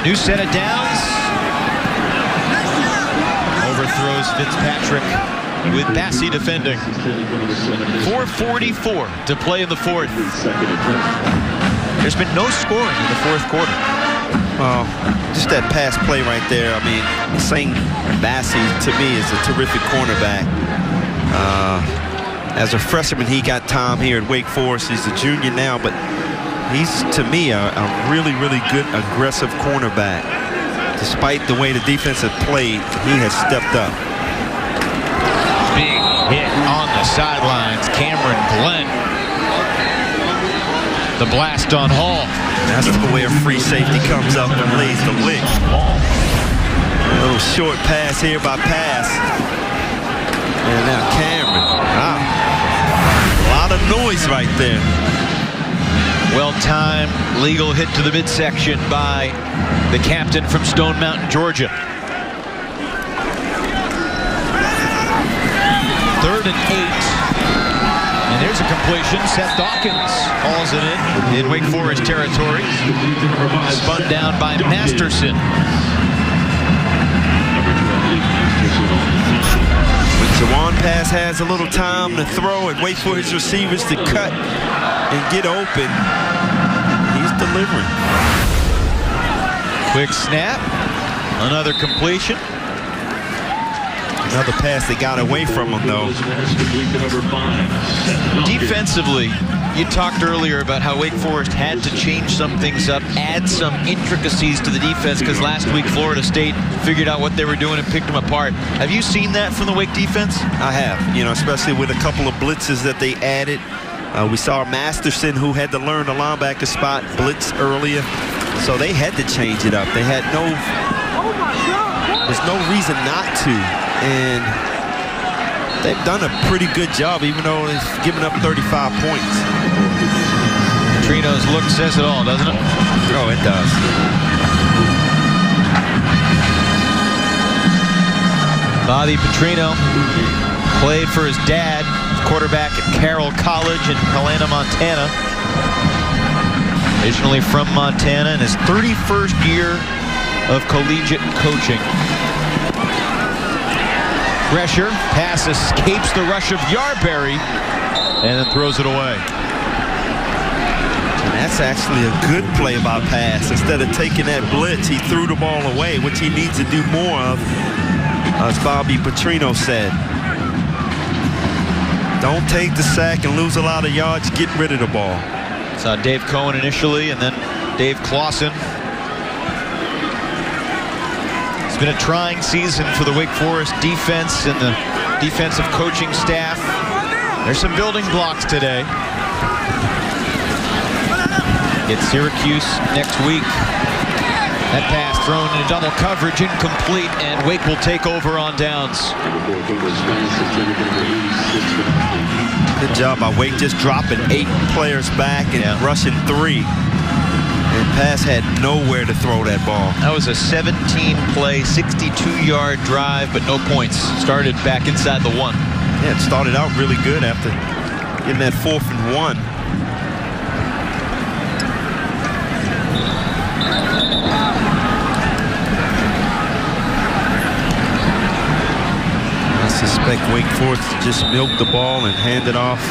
New set of downs. Overthrows Fitzpatrick with Bassey defending. 4:44 to play in the 4th. There's been no scoring in the 4th quarter. Well, just that pass play right there. I mean, St. Bassey, to me, is a terrific cornerback. As a freshman, he got time here at Wake Forest. He's a junior now, but he's, to me, a really, really good, aggressive cornerback. Despite the way the defense has played, he has stepped up. Big hit on the sidelines. Cameron Glenn. The blast on Hall. That's the way a free safety comes up and lays the lick. A little short pass here by Pass. And now Cameron. Wow. A lot of noise right there. Well-timed legal hit to the midsection by the captain from Stone Mountain, Georgia. 3rd and 8. And there's a completion. Seth Dawkins hauls it in Wake Forest territory. Spun down by Masterson. When Jawan Pass has a little time to throw and wait for his receivers to cut and get open, he's delivering. Quick snap. Another completion. Another pass that got away from him, though. Defensively, you talked earlier about how Wake Forest had to change some things up, add some intricacies to the defense, because last week Florida State figured out what they were doing and picked them apart. Have you seen that from the Wake defense? I have, especially with a couple of blitzes that they added. We saw Masterson, who had to learn the linebacker spot, blitz earlier. So they had to change it up. They had there's no reason not to. And they've done a pretty good job, even though they've given up 35 points. Petrino's look says it all, doesn't it? Oh, it does. Bobby Petrino played for his dad, quarterback at Carroll College in Helena, Montana. Originally from Montana, in his 31st year of collegiate coaching. Pressure, pass escapes the rush of Yarberry, and then throws it away. And that's actually a good play by pass. Instead of taking that blitz, he threw the ball away, which he needs to do more of, as Bobby Petrino said. Don't take the sack and lose a lot of yards. Get rid of the ball. Saw Dave Cohen initially, and then Dave Clausen. It's been a trying season for the Wake Forest defense and the defensive coaching staff. There's some building blocks today. Get Syracuse next week. That pass thrown in double coverage, incomplete, and Wake will take over on downs. Good job by Wake, just dropping 8 players back and rushing 3. And Pass had nowhere to throw that ball. That was a 17-play, 62-yard drive, but no points. Started back inside the 1. Yeah, it started out really good after getting that 4th and 1. I suspect Wake Forest just milked the ball and handed off.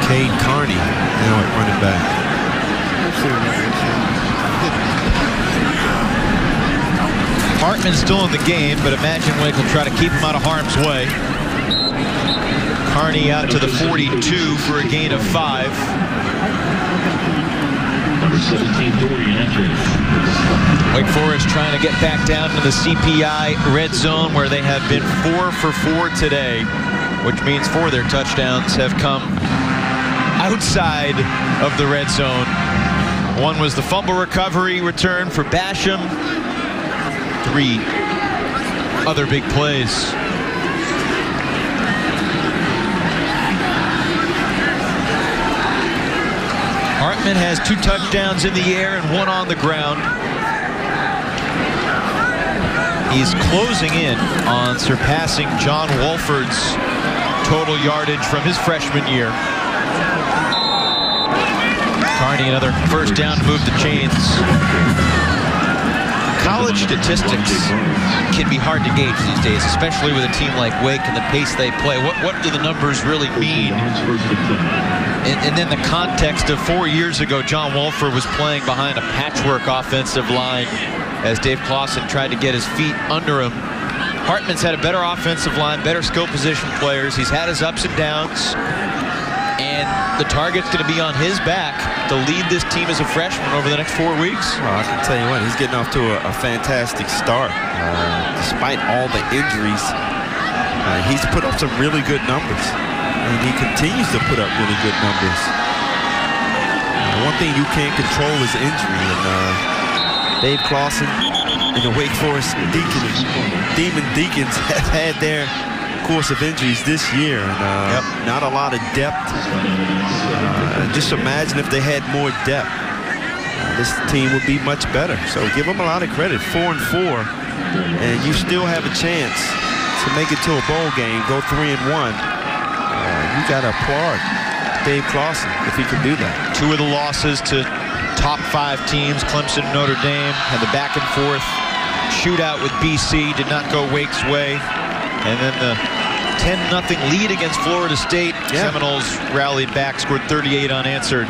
Cade Carney now at running back. Hartman's still in the game, but imagine Wake will try to keep him out of harm's way. Carney out to the 42 for a gain of 5. Number 17, Dorian entry. Wake Forest trying to get back down to the CPI red zone, where they have been 4 for 4 today, which means 4 of their touchdowns have come outside of the red zone. One was the fumble recovery return for Basham. 3 other big plays. Hartman has 2 touchdowns in the air and 1 on the ground. He's closing in on surpassing John Wolford's total yardage from his freshman year. Carney, another first down to move the chains. College statistics can be hard to gauge these days, especially with a team like Wake and the pace they play. What do the numbers really mean? And then the context of 4 years ago, John Wolford was playing behind a patchwork offensive line as Dave Clausen tried to get his feet under him. Hartman's had a better offensive line, better skill position players. He's had his ups and downs. And the target's going to be on his back to lead this team as a freshman over the next 4 weeks. Well, I can tell you what, he's getting off to a fantastic start. Despite all the injuries, he's put up some really good numbers. And he continues to put up really good numbers. One thing you can't control is injury. And Dave Clausen and the Wake Forest Demon Deacons have had their course, of injuries this year, and not a lot of depth. Just imagine if they had more depth. This team would be much better. So give them a lot of credit. 4-4, and you still have a chance to make it to a bowl game, go 3-1. You got to applaud Dave Clawson if he can do that. 2 of the losses to top 5 teams, Clemson, Notre Dame, had the back and forth shootout with BC, did not go Wake's way. And then the 10-0 lead against Florida State. Seminoles rallied back, scored 38 unanswered.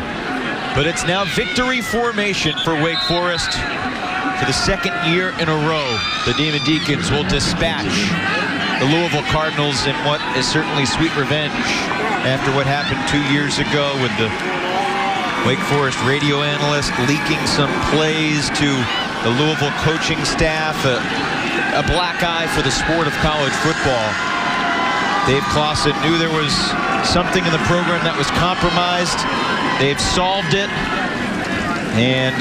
But it's now victory formation for Wake Forest. For the 2nd year in a row, the Demon Deacons will dispatch the Louisville Cardinals in what is certainly sweet revenge after what happened 2 years ago with the Wake Forest radio analyst leaking some plays to the Louisville coaching staff. A black eye for the sport of college football. Dave Clawson knew there was something in the program that was compromised. They've solved it. And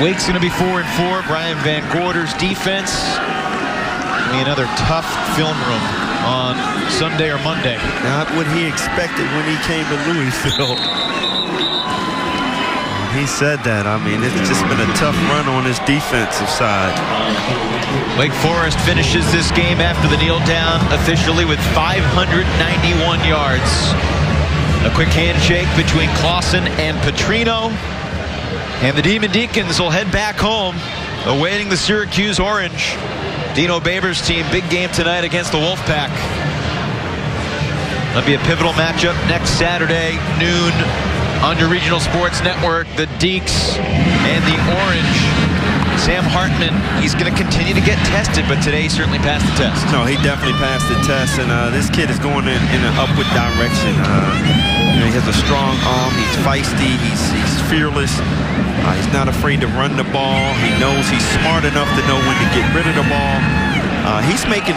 Wake's going to be 4-4. Brian Van Gorder's defense. Another tough film room on Sunday or Monday. Not what he expected when he came to Louisville. He said that. I mean, it's just been a tough run on his defensive side. Wake Forest finishes this game after the kneel down officially with 591 yards. A quick handshake between Clawson and Petrino. And the Demon Deacons will head back home, awaiting the Syracuse Orange. Dino Baber's team, big game tonight against the Wolfpack. That'll be a pivotal matchup next Saturday, noon, on your regional sports network. The Deeks and the Orange. Sam Hartman, he's going to continue to get tested, but today he certainly passed the test. No, he definitely passed the test, and this kid is going in an upward direction. He has a strong arm. He's feisty. He's fearless. He's not afraid to run the ball. He knows he's smart enough to know when to get rid of the ball. He's making